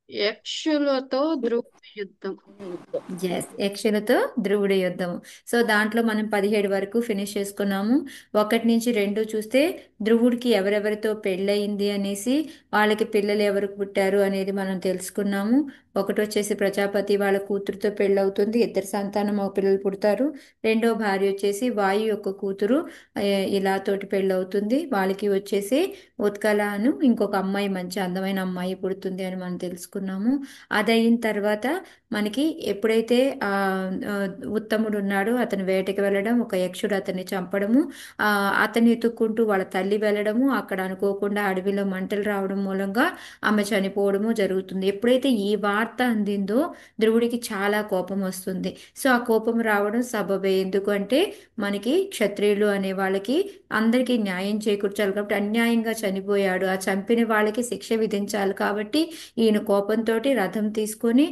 యక్షులతో ధ్రువ యుద్ధం. ఎస్, యక్షులతో ధ్రువుడి యుద్ధము. సో దాంట్లో మనం 17 వరకు ఫినిష్ చేసుకున్నాము. 1 నుంచి 2 చూస్తే ధ్రువుడికి ఎవరెవరితో పెళ్ళయింది అనేసి, వాళ్ళకి పిల్లలు ఎవరు పుట్టారు అనేది మనం తెలుసుకున్నాము. ఒకటి వచ్చేసి ప్రజాపతి వాళ్ళ కూతురుతో పెళ్ళవుతుంది, ఇద్దరు సంతానం పిల్లలు పుడతారు. రెండో భార్య వచ్చేసి వాయు యొక్క కూతురు ఇలా తోటి పెళ్ళవుతుంది. వాళ్ళకి వచ్చేసి ఉత్కల అను ఇంకొక అమ్మాయి, మంచి అందమైన అమ్మాయి పుడుతుంది అని మనం తెలుసుకున్నాము. అదయిన తర్వాత మనకి ఎప్పుడైతే ఆ ఆ, ఉత్తముడు ఉన్నాడో అతను వేటకి వెళ్ళడం, ఒక యక్షుడు అతన్ని చంపడము, ఆ అతన్ని ఎత్తుక్కుంటూ వాళ్ళ తల్లి వెళ్ళడము, అక్కడ అనుకోకుండా అడవిలో మంటలు రావడం మూలంగా ఆమె చనిపోవడము జరుగుతుంది. ఎప్పుడైతే ఈ వార్త అందిందో ధ్రువుడికి చాలా కోపం వస్తుంది. సో ఆ కోపం రావడం సబబే, ఎందుకంటే మనకి క్షత్రియులు అనే వాళ్ళకి అందరికీ న్యాయం చేకూర్చాలి కాబట్టి అన్యాయంగా చనిపోయాడు, ఆ చంపిన వాళ్ళకి శిక్ష విధించాలి కాబట్టి ఈయన కోపంతో రథం తీసుకొని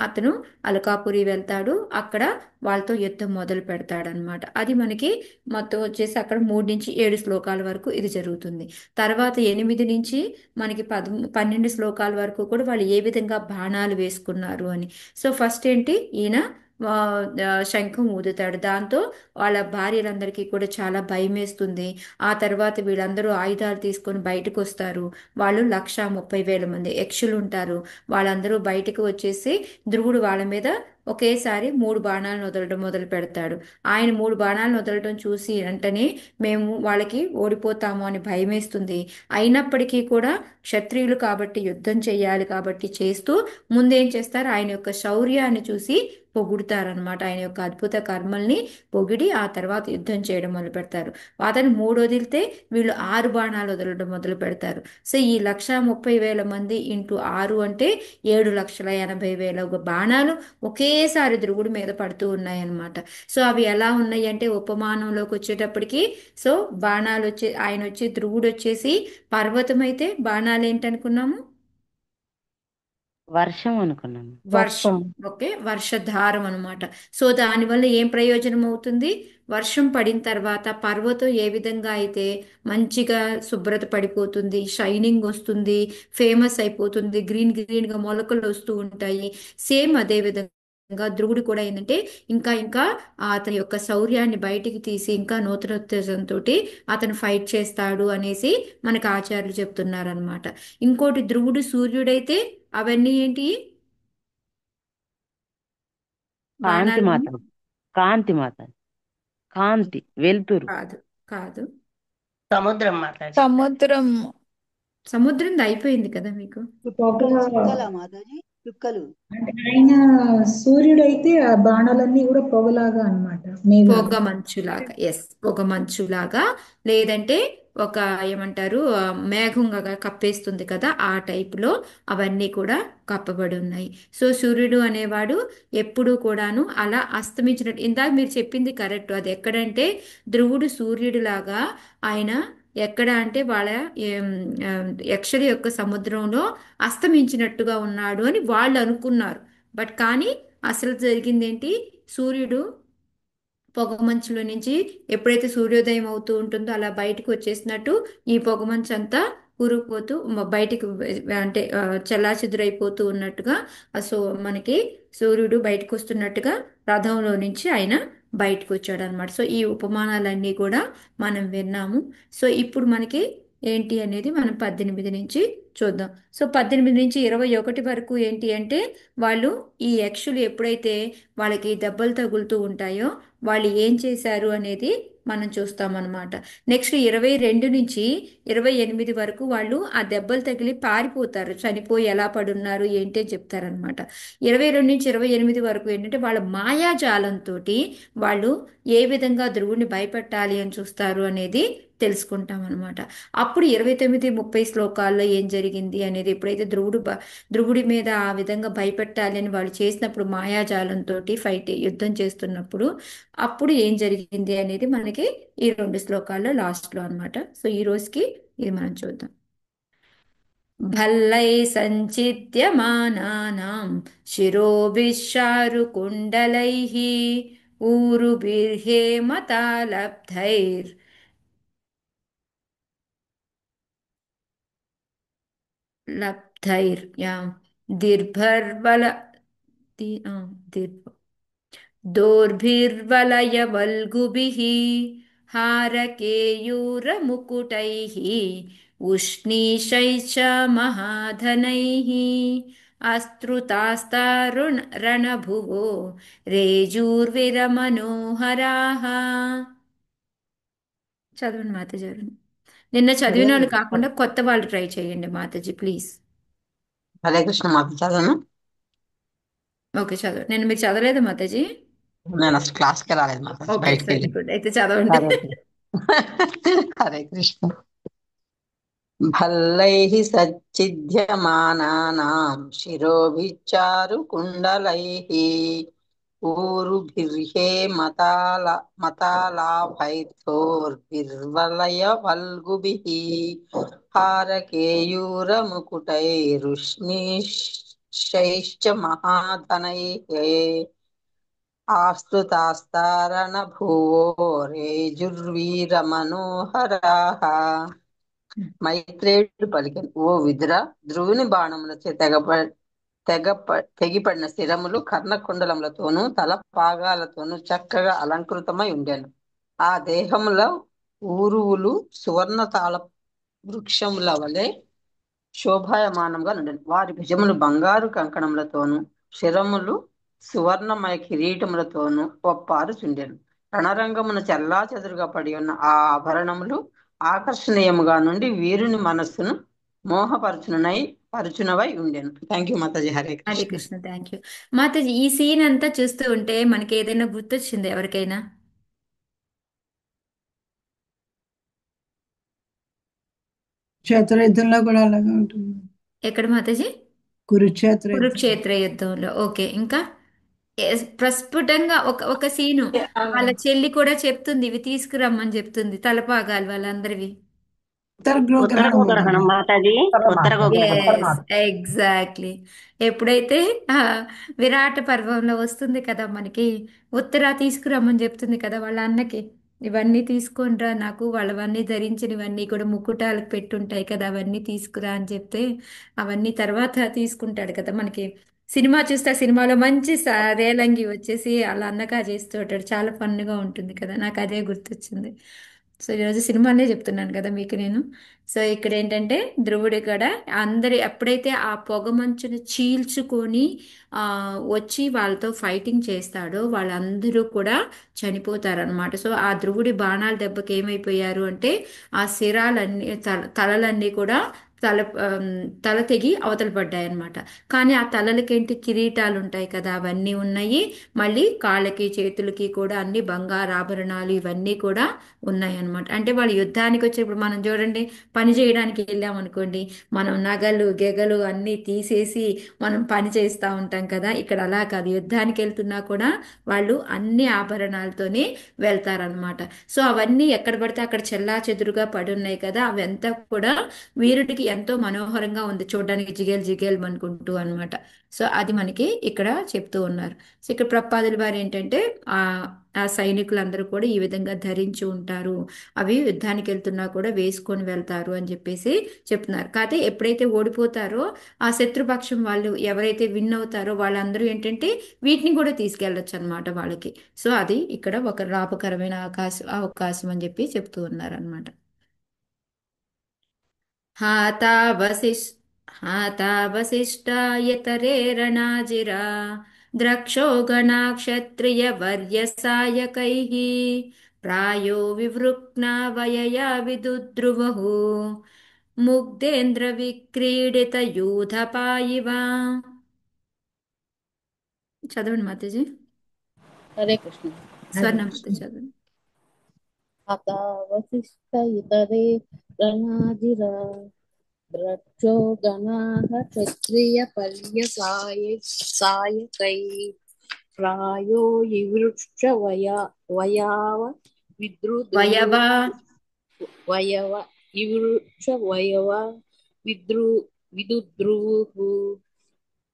అతను అలకాపురి వెళ్తాడు. అక్కడ వాళ్ళతో యుద్ధం మొదలు పెడతాడనమాట. అది మనకి మొత్తం వచ్చేసి అక్కడ 3 నుంచి 7 శ్లోకాల వరకు ఇది జరుగుతుంది. తర్వాత 8 నుంచి మనకి 12 శ్లోకాల వరకు కూడా వాళ్ళు ఏ విధంగా బాణాలు వేసుకున్నారు అని. సో ఫస్ట్ ఏంటి, ఈయన ఆ, శంఖం ఊదుతాడు. దాంతో వాళ్ళ భార్యలందరికీ కూడా చాలా భయం వేస్తుంది. ఆ తర్వాత వీళ్ళందరూ ఆయుధాలు తీసుకొని బయటకు వస్తారు. వాళ్ళు 1,30,000 మంది యక్షులు ఉంటారు. వాళ్ళందరూ బయటకు వచ్చేసి ధ్రువుడు వాళ్ళ మీద ఒకేసారి 3 బాణాలను వదలడం మొదలు పెడతాడు. ఆయన 3 బాణాలను వదలడం చూసి వెంటనే మేము వాళ్ళకి ఓడిపోతాము అని భయమేస్తుంది. అయినప్పటికీ కూడా క్షత్రియులు కాబట్టి యుద్ధం చేయాలి కాబట్టి చేస్తూ ముందేం చేస్తారు, ఆయన యొక్క శౌర్యాన్ని చూసి పొగుడుతారనమాట. ఆయన యొక్క అద్భుత కర్మల్ని పొగిడి ఆ తర్వాత యుద్ధం చేయడం మొదలు పెడతారు. అతను 3 వదిలితే వీళ్ళు 6 బాణాలు వదలడం మొదలు పెడతారు. సో ఈ 1,30,000 మంది ఇంటూ 6 అంటే 7,80,000 బాణాలు ఒకేసారి ధ్రువుడి మీద పడుతూ ఉన్నాయన్నమాట. సో అవి ఎలా ఉన్నాయి అంటే ఉపమానంలోకి వచ్చేటప్పటికి, సో బాణాలు వచ్చి ఆయన వచ్చి ధ్రువుడు వచ్చేసి పర్వతం అయితే బాణాలు ఏంటనుకున్నాము, వర్షం అనుకున్నాను. వర్షం. వర్షం. ఓకే, వర్షధారం అనమాట. సో దానివల్ల ఏం ప్రయోజనం అవుతుంది, వర్షం పడిన తర్వాత పర్వతం ఏ విధంగా అయితే మంచిగా శుభ్రత పడిపోతుంది, షైనింగ్ వస్తుంది, ఫేమస్ అయిపోతుంది, గ్రీన్ గ్రీన్ గా మొలకలు వస్తూ ఉంటాయి. సేమ్ అదే విధంగా ధ్రువుడు కూడా ఏంటంటే ఇంకా ఇంకా అతని యొక్క శౌర్యాన్ని బయటికి తీసి ఇంకా నూతనోత్తేజంతో అతను ఫైట్ చేస్తాడు అనేసి మనకు ఆచార్యులు చెప్తున్నారనమాట. ఇంకోటి ధ్రువుడు సూర్యుడైతే అవన్నీ ఏంటి, కాంతి బాణాలన్నీ. మాత. కాంతి మాత. కాంతి, వెలుతురు. కాదు, కాదు. సముద్రం మాతాజీ. సముద్రం. సముద్రం అయిపోయింది కదా మీకు. పొగ. చుక్కలా మాతాజీ? చుక్కలు. అంటే ఆయన సూర్యుడైతే ఆ బాణాలన్నీ కూడా పొగలాగా అన్నమాట, పొగ మేఘాలు. మంచులాగా, ఎస్, పొగ మంచులాగా. లేదంటే ఒక ఏమంటారు మేఘంగా కప్పేస్తుంది కదా, ఆ టైపులో అవన్నీ కూడా కప్పబడి ఉన్నాయి. సో సూర్యుడు అనేవాడు ఎప్పుడూ కూడాను అలా అస్తమించినట్టు, ఇందాక మీరు చెప్పింది కరెక్ట్. అది ఎక్కడంటే ధ్రువుడు సూర్యుడిలాగా ఆయన ఎక్కడ అంటే వాళ్ళ ఏం, ఆ, యక్షుల యొక్క సముద్రంలో అస్తమించినట్టుగా ఉన్నాడు అని వాళ్ళు అనుకున్నారు. బట్ కానీ అసలు జరిగింది ఏంటి, సూర్యుడు పొగమంచులో నుంచి ఎప్పుడైతే సూర్యోదయం అవుతూ ఉంటుందో అలా బయటకు వచ్చేసినట్టు ఈ పొగమంచు అంతా కూరుకుపోతూ బయటికి అంటే చెల్లాచెదురైపోతూ ఉన్నట్టుగా సో మనకి సూర్యుడు బయటకు వస్తున్నట్టుగా రథంలో నుంచి ఆయన బయటకు వచ్చాడు అనమాట. సో ఈ ఉపమానాలన్నీ కూడా మనం విన్నాము. సో ఇప్పుడు మనకి ఏంటి అనేది మనం 18 నుంచి చూద్దాం. సో 18 నుంచి 21 వరకు ఏంటి అంటే వాళ్ళు ఈ యక్షులు ఎప్పుడైతే వాళ్ళకి దెబ్బలు తగులుతూ ఉంటాయో వాళ్ళు ఏం చేశారు అనేది మనం చూస్తామన్నమాట. నెక్స్ట్ 22 నుంచి 28 వరకు వాళ్ళు ఆ దెబ్బలు తగిలి పారిపోతారు, చనిపోయి ఎలా పడున్నారు ఏంటి అని చెప్తారనమాట. 22 నుంచి 28 వరకు ఏంటంటే వాళ్ళ మాయాజాలంతో వాళ్ళు ఏ విధంగా ధ్రువుని భయపెట్టాలి అని చూస్తారు అనేది తెలుసుకుంటాం అనమాట. అప్పుడు 29 30 శ్లోకాల్లో ఏం జరిగింది అనేది, ఎప్పుడైతే ధ్రువుడి మీద ఆ విధంగా భయపెట్టాలి అని వాళ్ళు చేసినప్పుడు మాయాజాలంతో ఫైట్ యుద్ధం చేస్తున్నప్పుడు అప్పుడు ఏం జరిగింది అనేది మనకి ఈ 2 శ్లోకాల్లో లాస్ట్లో అన్నమాట. సో ఈ రోజుకి ఇది మనం చూద్దాం. భల్లై సంచిత్యమానానాం శిరోభిశ్చారుకుండలైః ఊరుభిర్హేమతాలబ్ధైర్ లబ్ధైర్ యా దిర్భర్బల దిర్భ दोर्भिर्वलयवल्गुभिः हारकेयूरमुकुटैः उष्णीषैश्च महाधनैः रणभुवो रेजूर्विरमनोहराः. చదవండి మాతాజీ గారు. నిన్న చదివిన వాళ్ళు కాకుండా కొత్త వాళ్ళు ట్రై చేయండి Mataji please. Hare Krishna Mata చదవను. Okay చదవండి. నేను మీరు చదవలేదు మాతాజీ? నేను అసలు క్లాస్కి రాలేదు మాత, ఓకే బయటకు సరే వెళ్ళి. గుడ్, అయితే చదవండి. హరే కృష్ణ. హరే కృష్ణ. భల్లైః సచ్చిద్యమానానాం శిరోభిశ్చారు కుండలైః ఊరుభిర్హే మతాలాభైర్ధోర్భిర్వలయ వల్గుభిః హారకేయూరముకుటైరుష్ణీషైశ్చ మహాధనైః ఆస్తుతాస్తారణభువో రేజుర్వీరమనోహరాః. మైత్రేయుడు పలికెను, ఓ విదుర, ధ్రువుని బాణములచే తెగిపడిన శిరములు కర్ణకుండలములతోనూ తల పాగాలతోనూ చక్కగా అలంకృతమై ఉండెను. ఆ దేహముల ఊరువులు సువర్ణ తాళ వృక్షముల వలె శోభాయమానంగా నుండెను. వారి భుజములు బంగారు కంకణములతోనూ శిరములు సువర్ణమయ కిరీటములతోనూ ఒప్పారుచుండెను. రణరంగమున చెల్లా చెదురుగా పడి ఉన్న ఆ ఆభరణములు ఆకర్షణీయముగా నుండి వీరుని మనస్సును పరుచునవై ఉండెను. థ్యాంక్ యూ మాతాజీ. హరే హరే కృష్ణ. Krishna, thank you Mataji. ఈ సీన్ అంతా చూస్తూ ఉంటే మనకి ఏదైనా గుర్తొచ్చింది ఎవరికైనా? క్షేత్ర యుద్ధంలో కూడా అలాగే ఉంటుంది. ఎక్కడ మాతాజీ? కురుక్షేత్ర యుద్ధం. కురుక్షేత్ర యుద్ధంలో. ఓకే, ఇంకా ప్రస్ఫుటంగా ఒక సీను వాళ్ళ చెల్లి కూడా చెప్తుంది, ఇవి తీసుకురమ్మని చెప్తుంది, తలపాగాలు వాళ్ళందరివి. ఉత్తర గోగ్రహణం మాతాజీ, ఉత్తర గోగ్రహణం. ఎగ్జాక్ట్లీ. ఎప్పుడైతే విరాట పర్వంలో వస్తుంది కదా మనకి, ఉత్తర తీసుకురమ్మని చెప్తుంది కదా వాళ్ళ అన్నకి, ఇవన్నీ తీసుకొనిరా నాకు, వాళ్ళవన్నీ ధరించినవన్నీ కూడా ముకుటాలకు పెట్టుంటాయి కదా, అవన్నీ తీసుకురా అని చెప్తే అవన్నీ తర్వాత తీసుకుంటాడు కదా. మనకి సినిమా చూస్తే ఆ సినిమాలో మంచి రేలంగి వచ్చేసి అలా అన్నగా చేస్తూ ఉంటాడు, చాలా ఫన్గా ఉంటుంది కదా. నాకు అదే గుర్తొచ్చింది. సో ఈరోజు సినిమానే చెప్తున్నాను కదా మీకు నేను. సో ఇక్కడ ఏంటంటే ధ్రువుడి కూడా అందరి ఎప్పుడైతే ఆ పొగ మంచును చీల్చుకొని వచ్చి వాళ్ళతో ఫైటింగ్ చేస్తాడో వాళ్ళందరూ కూడా చనిపోతారనమాట. సో ఆ ధ్రువుడి బాణాల దెబ్బకి ఏమైపోయారు అంటే ఆ శిరాలన్నీ తలలన్నీ కూడా తల తెగి అవతల పడ్డాయి అనమాట. కానీ ఆ తలలకేంటి కిరీటాలు ఉంటాయి కదా, అవన్నీ ఉన్నాయి. మళ్ళీ కాళ్ళకి చేతులకి కూడా అన్ని బంగారు ఆభరణాలు ఇవన్నీ కూడా ఉన్నాయి అనమాట. అంటే వాళ్ళు యుద్ధానికి వచ్చేప్పుడు మనం చూడండి, పని చేయడానికి వెళ్ళామనుకోండి, మనం నగలు గెగలు అన్నీ తీసేసి మనం పని చేస్తూ ఉంటాం కదా. ఇక్కడ అలా కాదు, యుద్ధానికి వెళ్తున్నా కూడా వాళ్ళు అన్ని ఆభరణాలతోనే వెళ్తారనమాట. సో అవన్నీ ఎక్కడ పడితే అక్కడ చెల్లా చెదురుగా పడి ఉన్నాయి కదా, అవంతా కూడా వీరుడికి ఎంతో మనోహరంగా ఉంది చూడడానికి, జిగేల్ జిగేల్ అనుకుంటూ అనమాట. సో అది మనకి ఇక్కడ చెప్తూ ఉన్నారు. సో ఇక్కడ ప్రపాదుల వారు ఏంటంటే ఆ ఆ సైనికులందరూ కూడా ఈ విధంగా ధరించి ఉంటారు, అవి యుద్ధానికి వెళ్తున్నా కూడా వేసుకొని వెళ్తారు అని చెప్పేసి చెప్తున్నారు. కాకపోతే ఎప్పుడైతే ఓడిపోతారో ఆ శత్రుపక్షం వాళ్ళు ఎవరైతే విన్ అవుతారో వాళ్ళందరూ ఏంటంటే వీటిని కూడా తీసుకెళ్ళొచ్చు అనమాట వాళ్ళకి. సో అది ఇక్కడ ఒక లాభకరమైన అవకాశం అని చెప్పి చెప్తూ ఉన్నారు అనమాట. हातावशिष्टायतरे रणाजिरा द्रक्षो गणाक्षत्रियवर्यसायकैः प्रायो विवृक्ना वयया विदुद्रुवुः मुग्धेन्द्रविक्रीडितयूथपायिव. చదవండి మాతాజీ. హరే కృష్ణ. స్వర్ణ మాత చదవండి. హతావశిష్టయుతరే రణాజిరా ద్రక్షో గణాః క్షత్రియ పర్యసాయకై ప్రాయో వివృక్ష వయావ విదుద్రువుః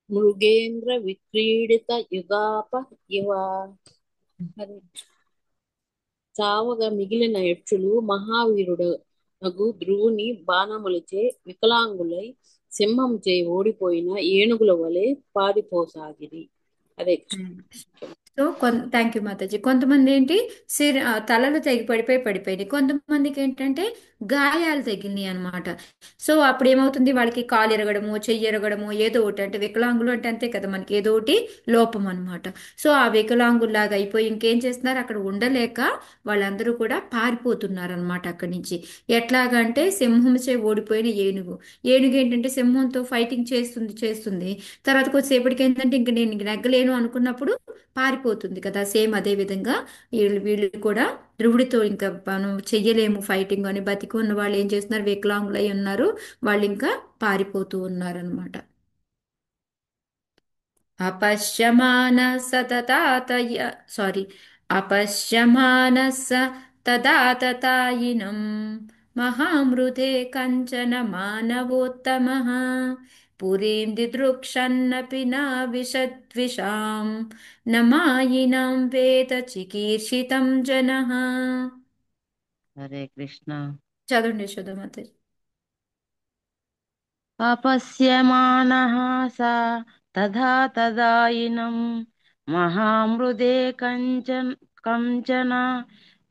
మృగేంద్ర విక్రీడిత యుగాప ఇవ. చావగా మిగిలిన యక్షులు అగు ధ్రువుని బాణములచే వికలాంగులై సింహం చే ఓడిపోయిన ఏనుగుల వలె పారిపోసాగిరి. అదే Krishna. So thank you Mataji. కొంతమంది ఏంటి తలలు తెగి పడిపోయినాయి. కొంతమందికి ఏంటంటే గాయాలు తగిలినాయి అనమాట. సో అప్పుడు ఏమవుతుంది, వాళ్ళకి కాలు ఎరగడము, చెయ్యి ఎరగడము, ఏదో ఒకటి. అంటే వికలాంగులు అంటే అంతే కదా, మనకి ఏదో ఒకటి లోపం అనమాట. సో ఆ వికలాంగుల్లాగా అయిపోయి ఇంకేం చేస్తున్నారు, అక్కడ ఉండలేక వాళ్ళందరూ కూడా పారిపోతున్నారు అనమాట అక్కడి నుంచి. ఎట్లాగంటే సింహంచే ఓడిపోయిన ఏనుగు. ఏనుగు ఏంటంటే సింహంతో ఫైటింగ్ చేస్తుంది. తర్వాత కొద్దిసేపటికి ఏంటంటే ఇంక నేను ఇంక నెగ్గలేను అనుకున్నప్పుడు పారిపోతుంది కదా. సేమ్ అదే విధంగా వీళ్ళు కూడా ధ్రువుడితో ఇంకా మనం చెయ్యలేము ఫైటింగ్ అని బతికి ఉన్న వాళ్ళు ఏం చేస్తున్నారు, వికలాంగులై ఉన్నారు, వాళ్ళు ఇంకా పారిపోతూ ఉన్నారనమాట. అపశ్యమాన సతతాతయ సారీ అపశ్యమాన స తదాతతాయినం మహామృతే కంచన మానవోత్తమః పురీం దిదృక్షన్నపి నా విశద్విషాం నమాయినాం వేద చికీర్షితం జనః. హరే కృష్ణ. చదవండి యశోదమాత. తపస్యమానః స తథా తదాయినం మహామృదే కంచన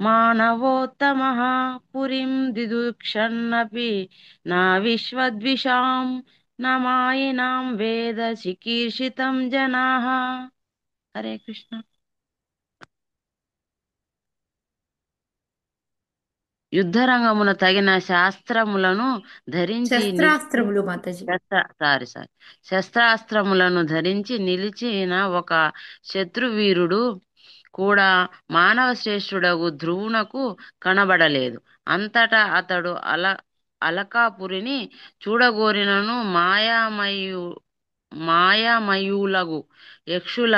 మానవోత్తమః పురీం దిదుక్షన్నపి నా విశ్వద్విషాం నమాయినాం వేద చికీర్షితం జనాః. హరే కృష్ణ. యుద్ధరంగమున తగిన శాస్త్రములను ధరించి నిలిచి శస్త్రాస్త్రములు మాతాజీ. శస్త్రాస్త్రములను ధరించి నిలిచిన ఒక శత్రువీరుడు కూడా మానవ శ్రేష్ఠుడగు ధ్రువునకు కనబడలేదు. అంతటా అతడు అలకాపురిని చూడగోరినను మాయామయులగు యక్షుల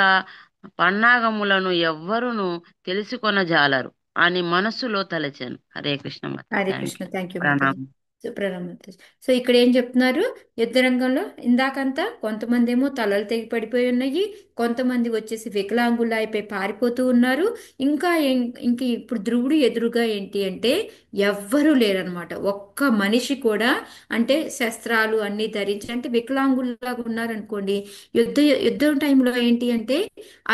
పన్నాగములను ఎవ్వరును తెలుసుకొనజాలరు అని మనస్సులో తలచాను. హరే కృష్ణ మాత. హరే కృష్ణ. థ్యాంక్ యూ మాతాజీ. ప్రణామం. ప్రణామం మాతాజీ. సో ఇక్కడ ఏం చెప్తున్నారు, యుద్ధ రంగంలో ఇందాకంతా కొంతమంది ఏమో తలలు తెగి పడిపోయి ఉన్నాయి, కొంతమంది వచ్చేసి వికలాంగులు అయిపోయి పారిపోతూ ఉన్నారు. ఇంకా ఇంక ఇప్పుడు ధ్రువుడు ఎదురుగా ఏంటి అంటే ఎవ్వరూ లేరనమాట. ఒక్క మనిషి కూడా, అంటే శస్త్రాలు అన్ని ధరించి, అంటే వికలాంగుల్లాగా ఉన్నారనుకోండి. యుద్ధం టైంలో ఏంటి అంటే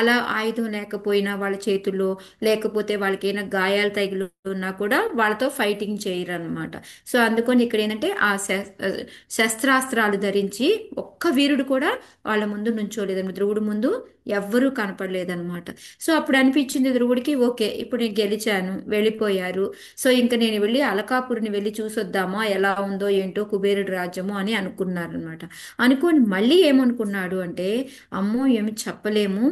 అలా ఆయుధం లేకపోయినా వాళ్ళ చేతుల్లో, లేకపోతే వాళ్ళకి ఏమైనా గాయాలు తగిలి ఉన్నా కూడా వాళ్ళతో ఫైటింగ్ చేయరు అనమాట. సో అందుకని ఇక్కడ ఏంటంటే ఆ శస్త్రాస్త్రాలు ధరించి ఒక్క వీరుడు కూడా వాళ్ళ ముందు నుంచోలేదన్నమాట. ధ్రువుడు ముందు ఎవ్వరూ కనపడలేదన్నమాట. సో అప్పుడు అనిపించింది ధ్రువుడికి, ఓకే ఇప్పుడు నేను గెలిచాను, వెళ్ళిపోయారు, సో ఇంకా నేను వెళ్ళి అలకాపురిని వెళ్ళి చూసొద్దామా ఎలా ఉందో ఏంటో కుబేరుడి రాజ్యము అని అనుకున్నారనమాట. అనుకొని మళ్ళీ ఏమనుకున్నాడు అంటే, అమ్మో ఏమి చెప్పలేము,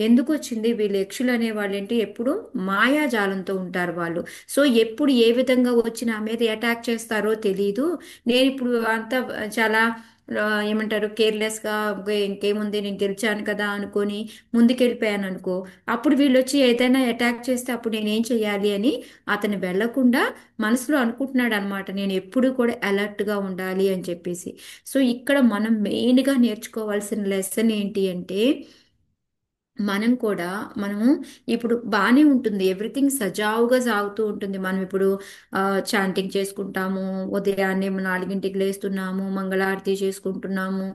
ఎందుకు వచ్చింది, వీళ్ళు యక్షులు అనే వాళ్ళు ఏంటి ఎప్పుడు మాయాజాలంతో ఉంటారు వాళ్ళు. సో ఎప్పుడు ఏ విధంగా వచ్చి నా మీద అటాక్ చేస్తారో తెలీదు. నేను ఇప్పుడు అంతా చాలా ఏమంటారు కేర్లెస్గా, ఇంకేముంది నేను గెలిచాను కదా అనుకొని ముందుకెళ్ళిపోయాను అనుకో, అప్పుడు వీళ్ళు వచ్చి ఏదైనా అటాక్ చేస్తే అప్పుడు నేనేం చెయ్యాలి అని అతను వెళ్లకుండా మనసులో అనుకుంటున్నాడు అనమాట. నేను ఎప్పుడు కూడా అలర్ట్గా ఉండాలి అని చెప్పేసి. సో ఇక్కడ మనం మెయిన్గా నేర్చుకోవాల్సిన లెసన్ ఏంటి అంటే, మనము ఇప్పుడు బాగానే ఉంటుంది, ఎవ్రీథింగ్ సజావుగా సాగుతూ ఉంటుంది. మనం ఇప్పుడు చాంటింగ్ చేసుకుంటాము, ఉదయాన్నే 4 గంటలకు లేస్తున్నాము, మంగళారతి చేసుకుంటున్నాము,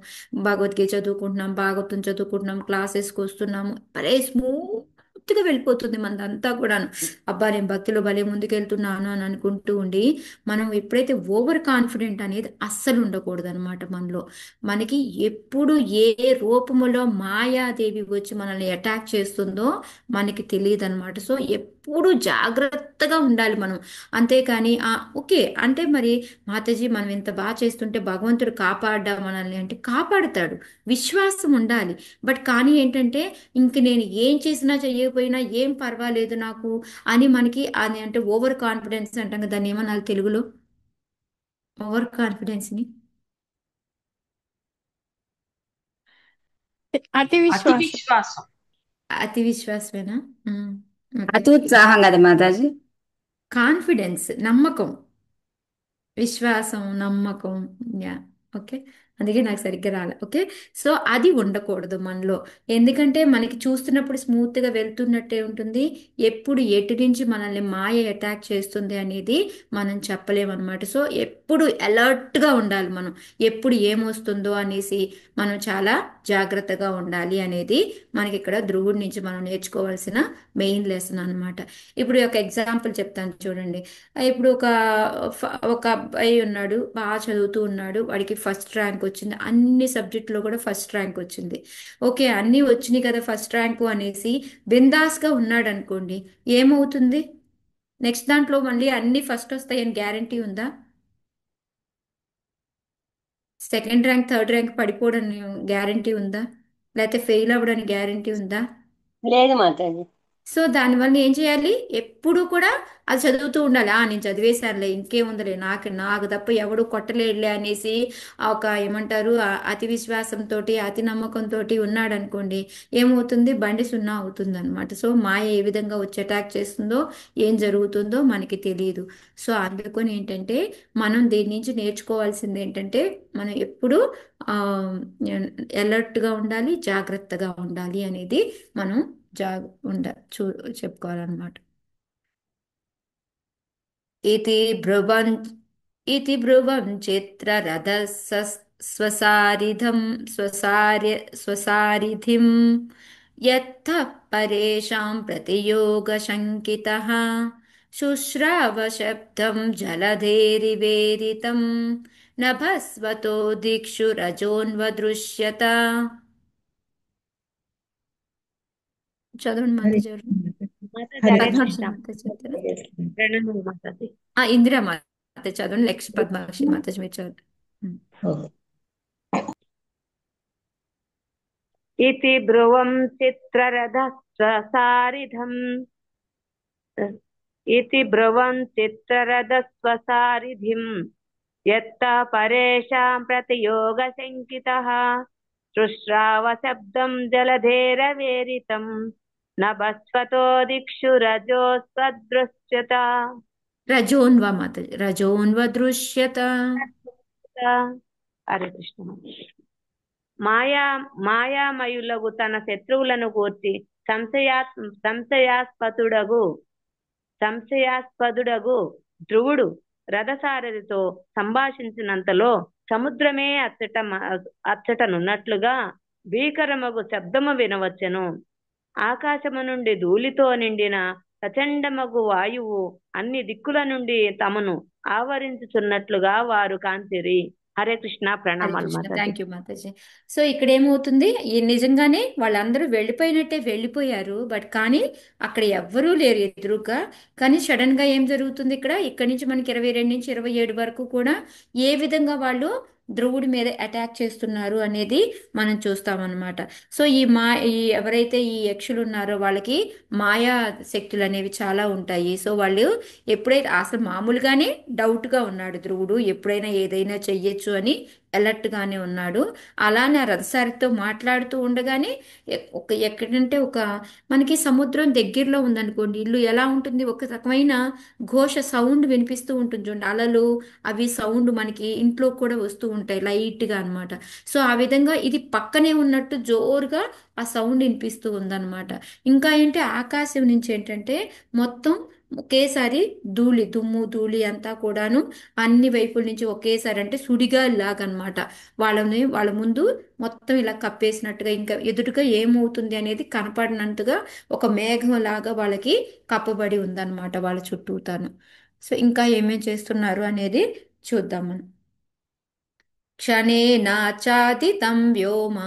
భగవద్గీత చదువుకుంటున్నాం, భాగవతం చదువుకుంటున్నాం, క్లాసెస్కి వస్తున్నాము, భలే స్మూత్గా వెళ్ళిపోతుంది మనదంతా కూడాను. అబ్బా నేను భక్తిలో భలే ముందుకెళ్తున్నాను అని అనుకుంటూ ఉండి, మనం ఎప్పుడైతే ఓవర్ కాన్ఫిడెంట్ అనేది అస్సలు ఉండకూడదు అనమాట మనలో. మనకి ఎప్పుడు ఏ రూపములో మాయాదేవి వచ్చి మనల్ని అటాక్ చేస్తుందో మనకి తెలియదు అనమాట. సో ఎప్పుడు జాగ్రత్తగా ఉండాలి మనం. అంతేకాని ఓకే అంటే మరి మాతాజీ మనం ఇంత బాగా చేస్తుంటే భగవంతుడు కాపాడ్డా మనల్ని అంటే, కాపాడుతాడు, విశ్వాసం ఉండాలి. బట్ కానీ ఏంటంటే ఇంక నేను ఏం చేసినా చెయ్యకపోయినా ఏం పర్వాలేదు నాకు అని మనకి అది అంటే ఓవర్ కాన్ఫిడెన్స్ అంటాం కదా, దాన్ని ఏమన్నా తెలుగులో ఓవర్ కాన్ఫిడెన్స్ని అతి అతి విశ్వాసం. విశ్వాసం. అతి విశ్వాసమేనా? ఓకే. అతి ఉత్సాహం కదా మాతాజీ. కాన్ఫిడెన్స్, నమ్మకం, విశ్వాసం, నమ్మకం. Yeah okay. అందుకే నాకు సరిగ్గా రాలే. ఓకే. సో అది ఉండకూడదు మనలో. ఎందుకంటే మనకి చూస్తున్నప్పుడు స్మూత్గా వెళ్తున్నట్టే ఉంటుంది. ఎప్పుడు ఎటు నుంచి మనల్ని మాయ అటాక్ చేస్తుంది అనేది మనం చెప్పలేమన్నమాట. సో ఎప్పుడు అలర్ట్గా ఉండాలి మనం. ఎప్పుడు ఏమొస్తుందో అనేసి మనం చాలా జాగ్రత్తగా ఉండాలి అనేది మనకి ఇక్కడ ధ్రువుడి నుంచి మనం నేర్చుకోవాల్సిన మెయిన్ లెసన్ అన్నమాట. ఇప్పుడు ఒక ఎగ్జాంపుల్ చెప్తాను చూడండి. ఇప్పుడు ఒక అబ్బాయి ఉన్నాడు, బాగా చదువుతూ ఉన్నాడు, వాడికి ఫస్ట్ ర్యాంక్ వచ్చింది, అన్ని సబ్జెక్టులో కూడా ఫస్ట్ ర్యాంక్ వచ్చింది. ఓకే, అన్నీ వచ్చినాయి కదా ఫస్ట్ ర్యాంకు అనేసి బిందాస్గా ఉన్నాడు అనుకోండి, ఏమవుతుంది? నెక్స్ట్ దాంట్లో మళ్ళీ అన్ని ఫస్ట్ వస్తాయని గ్యారంటీ ఉందా? సెకండ్ ర్యాంక్ థర్డ్ ర్యాంక్ పడిపోవడానికి గ్యారంటీ ఉందా? లేకపోతే ఫెయిల్ అవ్వడానికి గ్యారంటీ ఉందా? లేదు మాతాజీ. సో దానివల్ల ఏం చేయాలి? ఎప్పుడు కూడా అది చదువుతూ ఉండాలి. నేను చదివేశానులే, ఇంకేముందిలే, నాకు నాకు తప్ప ఎవడు కొట్టలేడులే అనేసి ఒక ఏమంటారు అతి విశ్వాసంతో అతి నమ్మకంతో ఉన్నాడు అనుకోండి, ఏమవుతుంది? బండి సున్నా అవుతుంది అనమాట. సో మాయ ఏ విధంగా వచ్చి అటాక్ చేస్తుందో, ఏం జరుగుతుందో మనకి తెలియదు. సో అందుకని ఏంటంటే మనం దీని నుంచి నేర్చుకోవాల్సింది ఏంటంటే, మనం ఎప్పుడు అలర్ట్గా ఉండాలి, జాగ్రత్తగా ఉండాలి అనేది మనం జాగ్ ఉండ చూ చెప్పుకోవాలన్నమాట. ఇది బ్రువన్ ఇది బ్రువం చిత్రరథ స్వసారిధం స్వసారిధిం యత్థ పరేషాం ప్రతియోగశంకితః శుశ్రావ శబ్దం జలధేరివేరితం నభస్వతో దిక్షు రజోన్వదృశ్యత. చదవండి హరే మాతాజీ. మాతాజీ హరే హరే పద్మాక్షి కృష్ణ. మాత చెప్తారా? ప్రణామం మాతాజీ. ఇందిరా మాత చదవండి, నెక్స్ట్ పద్మాక్షి మాతాజీ మీరు చదవండి. ఓకే. इति ब्रुवं चित्ररथस्वसारिधम् इति ब्रुवं चित्ररथस्वसारिधिं यत्तः परेषां प्रतियोगशङ्कितः शुश्राव शब्दं जलधेरवेरितं नभस्वतो दिक्षु रजोस्वदृश्यत. రజోన్వ మాతాజీ, రజోన్వ దృశ్యత. హరే కృష్ణ. మాయామయులకు తన శత్రువులను గూర్చి సంశయాస్పదుడగు ధ్రువుడు రథసారథితో సంభాషించినంతలో సముద్రమే అచ్చటనున్నట్లుగా భీకరమగు శబ్దము వినవచ్చెను. ఆకాశము నుండి ధూళితో నిండిన ప్రచండమగు వాయువు అన్ని దిక్కుల నుండి తమను ఆవరించుచున్నట్లుగా వారు కాంతిరి. హరే కృష్ణ. హరే ప్రణామాలు కృష్ణ. మాతాజీ. థ్యాంక్ యూ మాతాజీ. సో ఇక్కడ ఏమవుతుంది? నిజంగానే వాళ్ళందరూ వెళ్ళిపోయినట్టే వెళ్ళిపోయారు, బట్ కానీ అక్కడ ఎవ్వరూ లేరు ఎదురుగా. కానీ సడన్ గా ఏం జరుగుతుంది? ఇక్కడి నుంచి మనకి 22 నుంచి 27 వరకు కూడా ఏ విధంగా వాళ్ళు ధ్రువుడి మీద అటాక్ చేస్తున్నారు అనేది మనం చూస్తామన్నమాట. సో ఈ ఎవరైతే ఈ యక్షులు ఉన్నారో వాళ్ళకి మాయా శక్తులు అనేవి చాలా ఉంటాయి. సో వాళ్ళు ఎప్పుడైతే అసలు మామూలుగానే డౌట్గా ఉన్నాడు ధ్రువుడు, ఎప్పుడైనా ఏదైనా చెయ్యొచ్చు అని అలర్ట్గానే ఉన్నాడు. అలానే ఆ రథసారితో మాట్లాడుతూ ఉండగానే ఎక్కడంటే మనకి సముద్రం దగ్గరలో ఉందనుకోండి, ఇల్లు ఎలా ఉంటుంది? ఒక రకమైన ఘోష సౌండ్ వినిపిస్తూ ఉంటుంది చూడండి, అలలు అవి సౌండ్ మనకి ఇంట్లో కూడా వస్తూ ఉంటాయి లైట్గా అన్నమాట. సో ఆ విధంగా ఇది పక్కనే ఉన్నట్టు జోరుగా ఆ సౌండ్ వినిపిస్తూ ఉందన్నమాట. ఇంకా ఏంటి, ఆకాశం నుంచి ఏంటంటే మొత్తం ఒకేసారి దుమ్ము ధూళి అంతా కూడాను అన్ని వైపుల నుంచి ఒకేసారి, అంటే సుడిగా లాగనమాట, వాళ్ళ ముందు మొత్తం ఇలా కప్పేసినట్టుగా, ఇంకా ఎదురుగా ఏమవుతుంది అనేది కనపడినంతగా ఒక మేఘం లాగా వాళ్ళకి కప్పబడి ఉందన్నమాట వాళ్ళ చుట్టూతాను. సో ఇంకా ఏమేం చేస్తున్నారు అనేది చూద్దాం మనం. క్షణేనాచాదితం వ్యోమ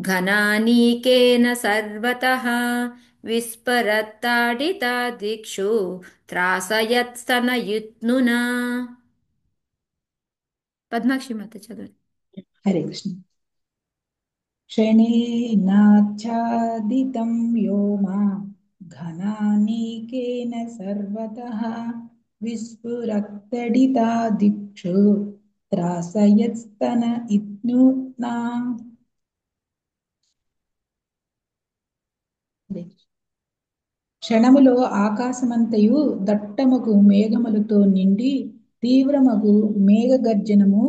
ఘనానీకేన సర్వతః విస్ఫరత్తాడితా దిక్షు త్రాసయత్సనయుత్నునా. పద్మాక్షి మాత చదవండి. హరే కృష్ణ. క్షణేనాచ్ఛాదితం వ్యోమా ఘనానీకేన సర్వతః విస్ఫురత్తడితా దిక్షు త్రాసయత్స్తన ఇత్నునా. క్షణములో ఆకాశమంతయు దట్టమగు మేఘములతో నిండి తీవ్రమగు మేఘగర్జనము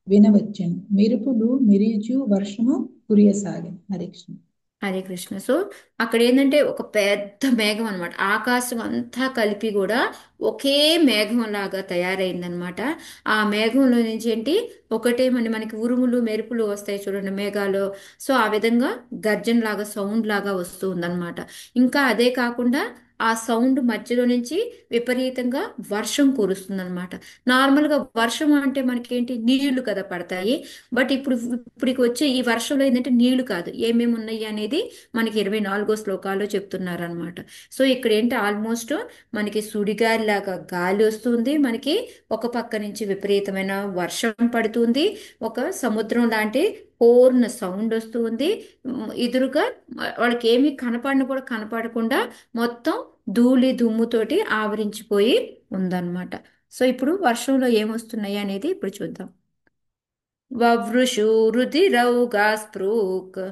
వినవచ్చెను. మెరుపులు మెరిచు వర్షము కురియసాగెను. హరే కృష్ణ. హరే కృష్ణ. సో అక్కడ ఏంటంటే ఒక పెద్ద మేఘం అనమాట, ఆకాశం అంతా కలిపి కూడా ఒకే మేఘం లాగా తయారైందనమాట. ఆ మేఘంలో నుంచి ఏంటి ఒకటే మనకి ఉరుములు మెరుపులు వస్తాయి చూడండి మేఘాలు. సో ఆ విధంగా గర్జన లాగా సౌండ్ లాగా వస్తూ ఉందన్నమాట. ఇంకా అదే కాకుండా ఆ సౌండ్ మధ్యలో నుంచి విపరీతంగా వర్షం కురుస్తుందన్నమాట. నార్మల్గా వర్షం అంటే మనకేంటి నీళ్లు కదా పడతాయి. బట్ ఇప్పటికి వచ్చే ఈ వర్షంలో ఏంటంటే నీళ్లు కాదు, ఏమేమి ఉన్నాయి అనేది మనకి 24 శ్లోకాల్లో చెప్తున్నారనమాట. సో ఇక్కడ ఏంటి ఆల్మోస్ట్ మనకి సుడిగాలి లాగా గాలి వస్తుంది, మనకి ఒక పక్క నుంచి విపరీతమైన వర్షం పడుతుంది, ఒక సముద్రం లాంటి పూర్ణ సౌండ్ వస్తుంది. ఎదురుగా వాళ్ళకి ఏమీ కూడా కనపడకుండా మొత్తం ధూళి దుమ్ముతోటి ఆవరించిపోయి ఉందన్నమాట. సో ఇప్పుడు వర్షంలో ఏమొస్తున్నాయి అనేది ఇప్పుడు చూద్దాం. వవృషు రుధిరౌగాస్పృక్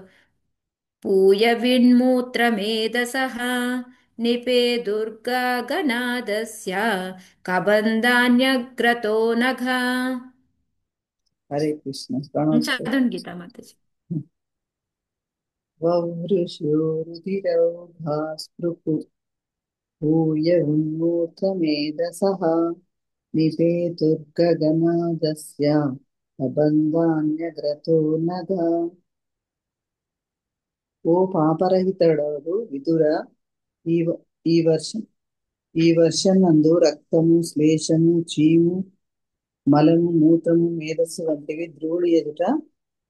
పూయ విన్మూత్రమేధసః నిపేదుర్గాగనాదస్య కబంధాన్యగ్రతో నఘ. హరే కృష్ణ. ప్రణవ్ చదవండి గీతా మాతాజీ. వవృషోరుధిరౌఘాస్పృశు భూయ ఉన్మూర్తమేధసః నిపేతుర్గగనాదస్య కబంధాన్యగ్రతో నఘ. ఓ పాపరహితుడు విదుర, ఈ వ- ఈ వర్షం నందు రక్తము, శ్లేషము, చీము, మలము, మూత్రము, మేధస్సు వంటివి ధ్రువుడి ఎదుట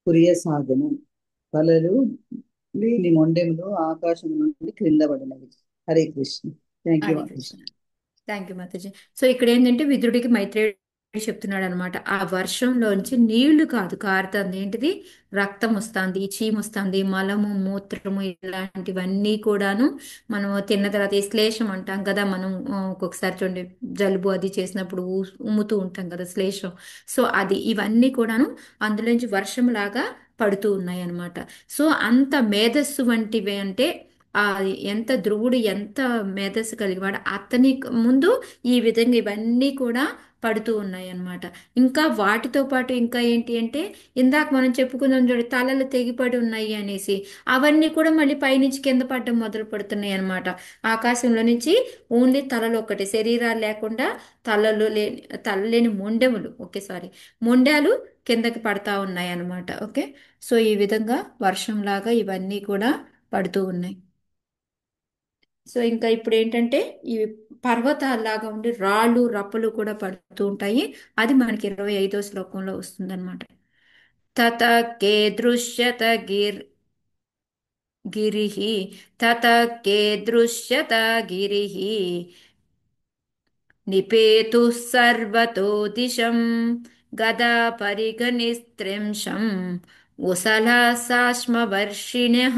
కురియసాగును. కలలు లేని మొండెములు ఆకాశం నుండి క్రింద పడినవి. Hare Krishna. Thank you Hare Krishna. Thank you మాతాజీ. సో ఇక్కడ ఏంటంటే విదురుడికి మైత్రేయుడు చెప్తున్నాడు అనమాట, ఆ వర్షంలోంచి నీళ్లు కాదు కారుతుంది, ఏంటిది రక్తం వస్తుంది, చీము వస్తుంది, మలము మూత్రము ఇలాంటివన్నీ కూడాను. మనము తిన్న తర్వాత ఈ శ్లేషం అంటాం కదా మనం, ఒక్కొక్కసారి చూడండి జలుబు అది చేసినప్పుడు ఉమ్ముతూ ఉంటాం కదా శ్లేషం. సో అది ఇవన్నీ కూడాను అందులోంచి వర్షం లాగా పడుతూ ఉన్నాయి అన్నమాట. సో అంత మేధస్సు వంటివి అంటే ఆ ఎంత ధ్రువుడు ఎంత మేధస్సు కలిగివాడు, అతని ముందు ఈ విధంగా ఇవన్నీ కూడా పడుతూ ఉన్నాయి అన్నమాట. ఇంకా వాటితో పాటు ఇంకా ఏంటి అంటే ఇందాక మనం చెప్పుకున్నాం చూడండి తలలు తెగిపడి ఉన్నాయి అనేసి, అవన్నీ కూడా మళ్ళీ పైనుంచి కింద పడడం మొదలు పెడుతున్నాయి అన్నమాట. ఆకాశంలో నుంచి ఓన్లీ తలలు ఒక్కటే, శరీరాలు లేకుండా తల లేని మొండెములు, ఓకే సారీ, మొండాలు కిందకి పడతా ఉన్నాయి అన్నమాట. ఓకే. సో ఈ విధంగా వర్షంలాగా ఇవన్నీ కూడా పడుతూ ఉన్నాయి. సో ఇంకా ఇప్పుడు ఏంటంటే ఇవి పర్వతాల్లాగా ఉండి రాళ్ళు రప్పలు కూడా పడుతూ ఉంటాయి. అది మనకి 25వ శ్లోకంలో వస్తుందన్నమాట. తత కే దృశ్యత గిరిః తత కే దృశ్యత గిరిః నిపేతుః సర్వతో దిశం గదా పరిగణిస్త్రింశం ఉసలాసాశ్మ వర్షిణ్యః.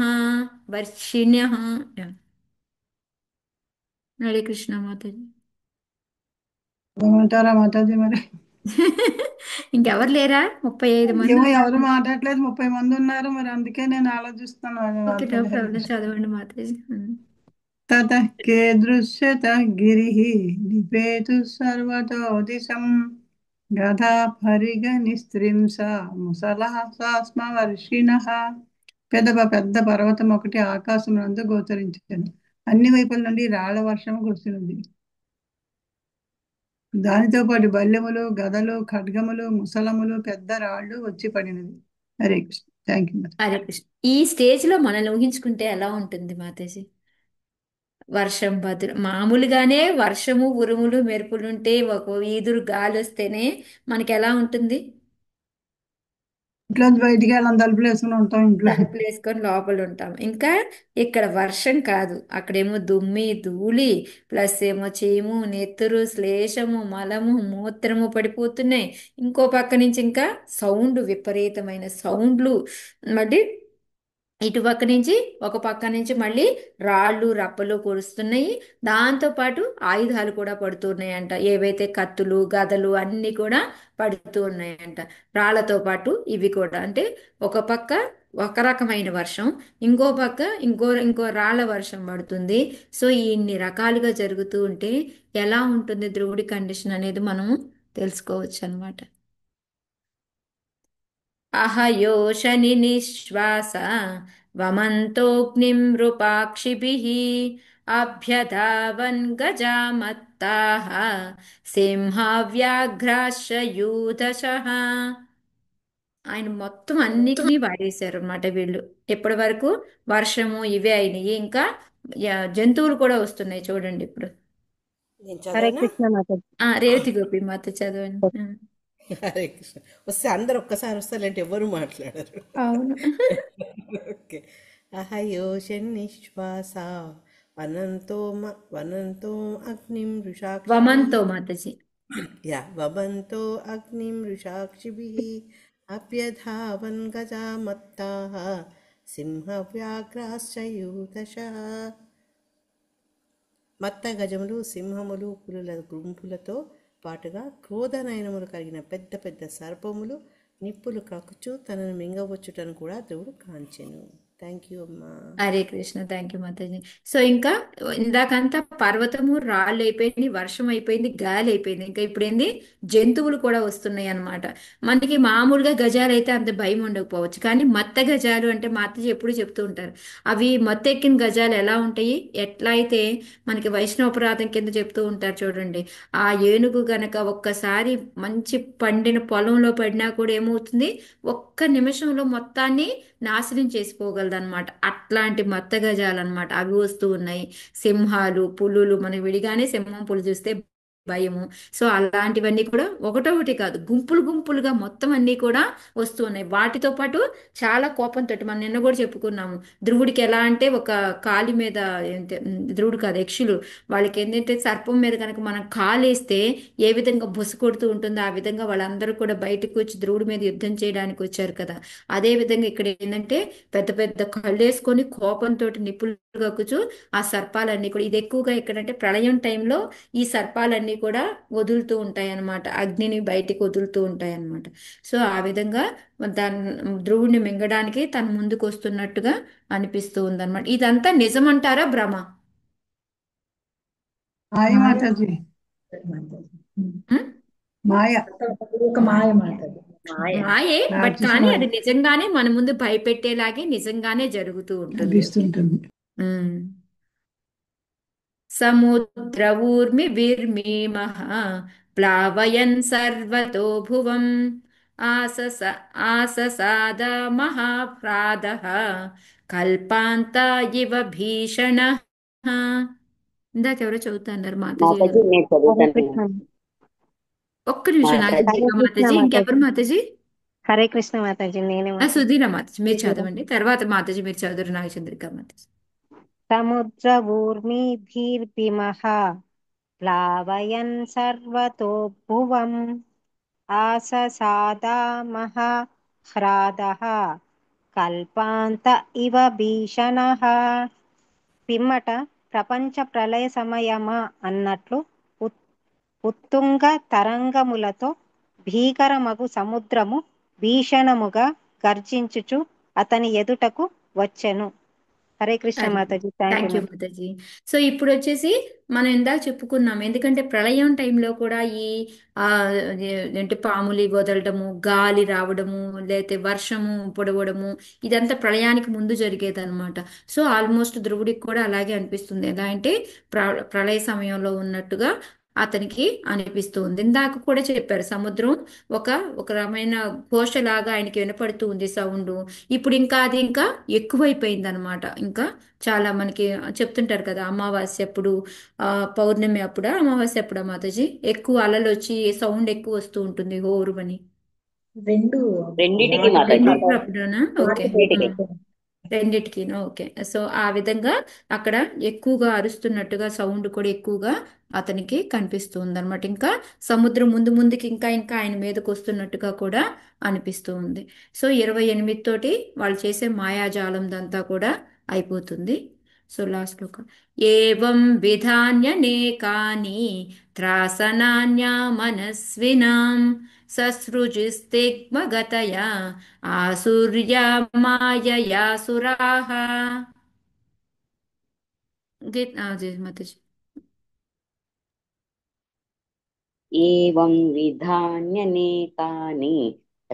హరే కృష్ణ మాతాజీ. ఏమంటారా మాతాజీ మరి? ఇంకెవరు లేరా? 35 మంది ఏమో ఉన్నారు. ఎవరు మాట్లాడలేదు, 30 మంది ఉన్నారు మరి, అందుకే నేను ఆలోచిస్తాను. ఓకే, నో ప్రాబ్లం, చదవండి మాతాజీ. తతః కే దృశ్యత గిరిః నిపేతుః సర్వతో దిశం గదా పరిగణిస్త్రింశ ముసలాసాస్మ వర్షిణః. పెద్ద పర్వతం ఒకటి ఆకాశం నందు గోచరించాను, అన్ని వైపుల నుండి రాళ్ల వర్షం కురిసినది. దానితో పాటు బల్లెములు, గదలు, ఖడ్గములు, ముసలములు, పెద్ద రాళ్ళు వచ్చి పడినవి. హరే కృష్ణ. Thank you. హరే కృష్ణ. ఈ స్టేజ్ లో మనల్ని ఊహించుకుంటే ఎలా ఉంటుంది మాతాజీ? వర్షం మామూలుగానే వర్షము ఉరుములు మెరుపులు ఉంటే ఒక ఈదురు గాలి వస్తేనే మనకి ఎలా ఉంటుంది? ఇంట్లో బయటికి వెళ్ళాం, తలుపులు వేసుకుని ఉంటాం ఇంట్లో. తలుపులు వేసుకొని లోపల ఉంటాం. ఇంకా ఇక్కడ వర్షం కాదు, అక్కడేమో దుమ్మి ధూళి ప్లస్ ఏమో చీము నెత్తురు శ్లేషము మలము మూత్రము పడిపోతున్నాయి. ఇంకో పక్క నుంచి ఇంకా సౌండ్, విపరీతమైన సౌండ్లు, మళ్ళీ ఇటు పక్క నుంచి ఒక పక్క నుంచి మళ్ళీ రాళ్ళు రప్పలు కురుస్తున్నాయి. దాంతోపాటు ఆయుధాలు కూడా పడుతున్నాయంట, ఏవైతే కత్తులు గదలు అన్నీ కూడా పడుతూ ఉన్నాయంట రాళ్లతో పాటు. ఇవి కూడా అంటే ఒక పక్క ఒక రకమైన వర్షం, ఇంకో పక్క ఇంకో రాళ్ల వర్షం పడుతుంది. సో ఇన్ని రకాలుగా జరుగుతూ ఉంటే ఎలా ఉంటుంది ధ్రువుడి కండిషన్ అనేది మనము తెలుసుకోవచ్చు అనమాట. అహయోషని నిశ్వాస వమంతోగ్నిం నృపాక్షిభిः అభ్యధావన్ గజామత్తాః సింహవ్యాఘ్రాశ్చ యూధశః. ఆయన మొత్తం అన్నిటినీ వాడేశారు అన్నమాట వీళ్ళు. ఎప్పటి వరకు వర్షము ఇవే అయినాయి, ఇంకా జంతువులు కూడా వస్తున్నాయి చూడండి ఇప్పుడు. నేను హరే చదవనా? కృష్ణ మాతాజీ. రేవతి గోపి మాత చదవండి. హరే కృష్ణ. వస్తే అందరు ఒక్కసారి వస్తారంటే ఎవరు మాట్లాడరు. అవును. ఓకే. అహయోషన్ నిశ్వాస వనంతో అగ్నిం వృషాక్షిభిః వమంతో మాతాజీ. వబంతో అగ్నిం వృషాక్షిభిః అప్యధావన్ గజామత్తాః సింహవ్యాఘ్రాశ్చ యూధశః. మత్త గజములు, సింహములు, పులుల గుంపులతో పాటుగా క్రోధనయనములు కలిగిన పెద్ద పెద్ద సర్పములు నిప్పులు కక్కుచు తనను మింగవచ్చుటను కూడా దేవుడు కాంచెను. థ్యాంక్ యూ అమ్మా. హరే కృష్ణ. థ్యాంక్ యూ మాతాజీ. సో ఇంకా ఇందాకంతా పర్వతము రాళ్ళు అయిపోయింది, వర్షం అయిపోయింది, గాలి అయిపోయింది, ఇంకా ఇప్పుడు ఏంది, జంతువులు కూడా వస్తున్నాయి అన్నమాట. మనకి మామూలుగా గజాలు అయితే అంత భయం ఉండకపోవచ్చు, కానీ మత్త గజాలు అంటే మాతాజీ ఎప్పుడు చెప్తూ ఉంటారు. అవి మత్తెక్కిన గజాలు ఎలా ఉంటాయి, ఎట్లా అయితే మనకి వైష్ణవపురాధం కింద చెప్తూ ఉంటారు చూడండి. ఆ ఏనుగు గనక ఒక్కసారి మంచి పండిన పొలంలో పడినా కూడా ఏమవుతుంది, ఒక్క నిమిషంలో మొత్తాన్ని నాశనం చేసుకోగలదు అనమాట. అట్లాంటి మత్త గజాలు అనమాట అవి వస్తూ ఉన్నాయి. సింహాలు, పులులు, మనం విడిగానే సింహం పులి చూస్తే భయము. సో అలాంటివన్నీ కూడా ఒకటొకటి కాదు, గుంపులు గుంపులుగా మొత్తం అన్నీ కూడా వస్తూ ఉన్నాయి. వాటితో పాటు చాలా కోపంతో, మనం నిన్న కూడా చెప్పుకున్నాము, ధ్రువుడికి ఎలా అంటే ఒక కాలి మీద ధ్రువుడు కాదు, యక్షులు, వాళ్ళకి ఏంటంటే సర్పం మీద కనుక మనం కాలేస్తే ఏ విధంగా బుస కొడుతూ ఉంటుందో ఆ విధంగా వాళ్ళందరూ కూడా బయటకు వచ్చి ధ్రువుడి మీద యుద్ధం చేయడానికి వచ్చారు కదా. అదే విధంగా ఇక్కడ ఏంటంటే పెద్ద పెద్ద కళ్ళేసుకొని కోపంతో నిప్పులు కక్కుచు ఆ సర్పాలన్నీ కూడా, ఇది ఎక్కువగా ఎక్కడంటే ప్రళయం టైంలో ఈ సర్పాలన్నీ కూడా వదులుతూ ఉంటాయి అన్నమాట, అగ్నిని బయటికి వదులుతూ ఉంటాయి అన్నమాట. సో ఆ విధంగా దాని ధ్రువుడిని మింగడానికి తను ముందుకు వస్తున్నట్టుగా అనిపిస్తూ ఉందన్నమాట. ఇదంతా నిజమంటారా భ్రమ? హాయ్ మాతాజీ. మాయ. ఒక మాయ మాతాజీ. మాయే, బట్ రాక్షస కానీ మాయ అది నిజంగానే మన ముందు భయపెట్టేలాగే నిజంగానే జరుగుతూ ఉంటుంది. కనిపిస్తుంటుంది. ఉమ్. సముద్రవూర్మిర్మీమః ప్లావయన్ సర్వతో భువం ఆసస ఆససాద మహాప్రాదః కల్పాంత ఇవ భీషణః. ఇందాకెవరో చదువుతున్నారు మాతాజీ గారు. మాతాజీ నేను హరే చదువుతాను. కృష్ణ. ఒక్క నిమిషం మాతాజీ నాగేంద్రిక హరే కృష్ణ మాతాజీ, మాతాజీ. ఇంకెవరు మాతాజీ? హరే కృష్ణ మాతాజీ. నేనే మాతాజీ. సుధీర మాతాజీ మీరు చదవండి, తర్వాత మాతాజీ మీరు చదువురు నాగచంద్రిక మాతాజీ. సముద్రవూర్మిభిర్భిమః ప్లావయన్ సర్వతో భువం ఆససాదామః హ్రాదః కల్పాంత ఇవ భీషణః. పిమ్మట ప్రపంచ ప్రళయ సమయమా అన్నట్లు ఉత్తుంగ తరంగములతో భీకరమగు సముద్రము భీషణముగా గర్జించుచు అతని ఎదుటకు వచ్చెను. Hare Krishna Hare Mataji. Thank you thank you Mataji. Mataji. So ఇప్పుడు వచ్చేసి మనం ఇందాక చెప్పుకున్నాం, ఎందుకంటే ప్రళయం టైంలో కూడా ఈ ఆ ఏంటి పాములు వదలడము, గాలి రావడము, లేకపోతే వర్షము పొడవడము, ఇదంతా ప్రళయానికి ముందు జరిగేది అనమాట. సో ఆల్మోస్ట్ ధ్రువుడికి కూడా అలాగే అనిపిస్తుంది. ఎలా అంటే ప్రళయ సమయంలో ఉన్నట్టుగా అతనికి అనిపిస్తూ ఉంది. ఇందాక కూడా చెప్పారు, సముద్రం ఒక ఒక రకమైన ఘోషలాగా ఆయనకి వినపడుతూ ఉంది సౌండ్. ఇప్పుడు ఇంకా అది ఇంకా ఎక్కువైపోయింది అనమాట. ఇంకా చాలా మనకి చెప్తుంటారు కదా, అమావాస్య అప్పుడు, పౌర్ణమి అప్పుడా, అమావాస్య అప్పుడా మాతాజీ ఎక్కువ అలలు వచ్చి సౌండ్ ఎక్కువ వస్తూ ఉంటుంది హోరు అని. రెండు రెండిటికి మాతాజీ. రెండిప్పుడు అప్పుడునా? ఓకే. రెండిటికి. రెండిటికినా? ఓకే. సో ఆ విధంగా అక్కడ ఎక్కువగా అరుస్తున్నట్టుగా సౌండ్ కూడా ఎక్కువగా అతనికి కనిపిస్తూ ఉందన్నమాట. ఇంకా సముద్రం ముందు ముందుకి ఇంకా ఇంకా ఆయన మీదకి వస్తున్నట్టుగా కూడా అనిపిస్తూ ఉంది. సో 28 తోటి వాళ్ళు చేసే మాయాజాలం దంతా కూడా అయిపోతుంది. సో లాస్ట్ ఒక ఏవం విధాన్యనేకాని త్రాసనాన్యా మనస్వినాం ససృజిస్తిగ్మగతయా ఆసుర్యా మాయయాసురాః. మాతాజీ. ఏవం విధాన్యనేకాని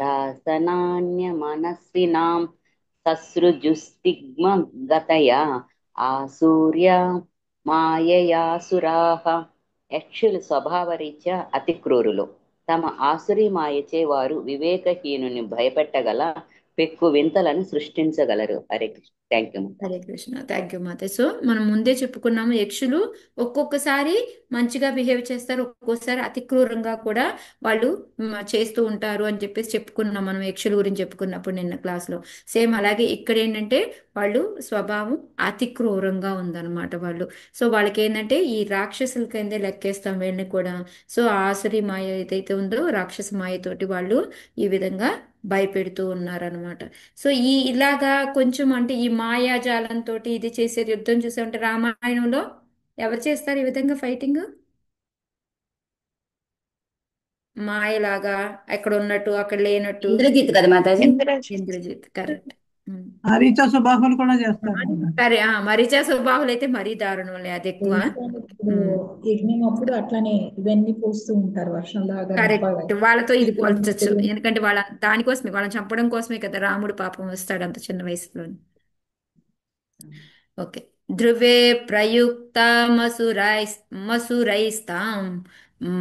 రాసనాన్యమనస్వినాం ససృజుస్తిగ్మగతయా ఆసూర్య మాయయాసురాః. యక్షులు స్వభావరీత్యా అతి క్రూరులు. తమ ఆసురీ మాయచే వారు వివేకహీనుని భయపెట్టగల పెక్కు వింతలను సృష్టించగలరు. Hare Krishna. Thank you. Hare Krishna. Thank you మాత. సో మనం ముందే చెప్పుకున్నాము, యక్షులు ఒక్కొక్కసారి మంచిగా బిహేవ్ చేస్తారు, ఒక్కొక్కసారి అతి క్రూరంగా కూడా వాళ్ళు చేస్తూ ఉంటారు అని చెప్పేసి చెప్పుకున్నాం మనం యక్షుల గురించి చెప్పుకున్నప్పుడు నిన్న క్లాస్లో. సేమ్ అలాగే ఇక్కడ ఏంటంటే వాళ్ళు స్వభావం అతి క్రూరంగా ఉందన్నమాట వాళ్ళు. సో వాళ్ళకి ఏంటంటే ఈ రాక్షసుల కిందే లెక్కేస్తాం వీళ్ళని కూడా. సో ఆసురి మాయ ఏదైతే ఉందో రాక్షస మాయతోటి వాళ్ళు ఈ విధంగా భయపెడుతూ ఉన్నారనమాట. సో ఇలాగా కొంచెం అంటే ఈ మాయాజాలంతో ఇది చేసే యుద్ధం చూసే ఉంటే రామాయణంలో ఎవరు చేస్తారు ఈ విధంగా ఫైటింగ్? మాయలాగా ఎక్కడ ఉన్నట్టు అక్కడ లేనట్టు. ఇంద్రజిత్ కదా మాతాజీ? ఇంద్రజిత్, కరెక్ట్. హరిత సుబాహులు కూడా చేస్తారు. సరే, మరీచా స్వభావాలు అయితే మరీ దారుణంలే, అది ఎక్కువ. ఇప్పుడు యజ్ఞం అప్పుడు అట్లానే ఇవన్నీ పోస్తూ ఉంటారు వర్షంలాగా. కరెక్ట్, వాళ్ళతో ఇది పోల్చొచ్చు. ఎందుకంటే వాళ్ళ దానికోసమే, వాళ్ళని చంపడం కోసమే కదా రాముడు పాపం వస్తాడు అంత చిన్న వయసులో. ఓకే. ధ్రువే ప్రయుక్త మసురైస్తాం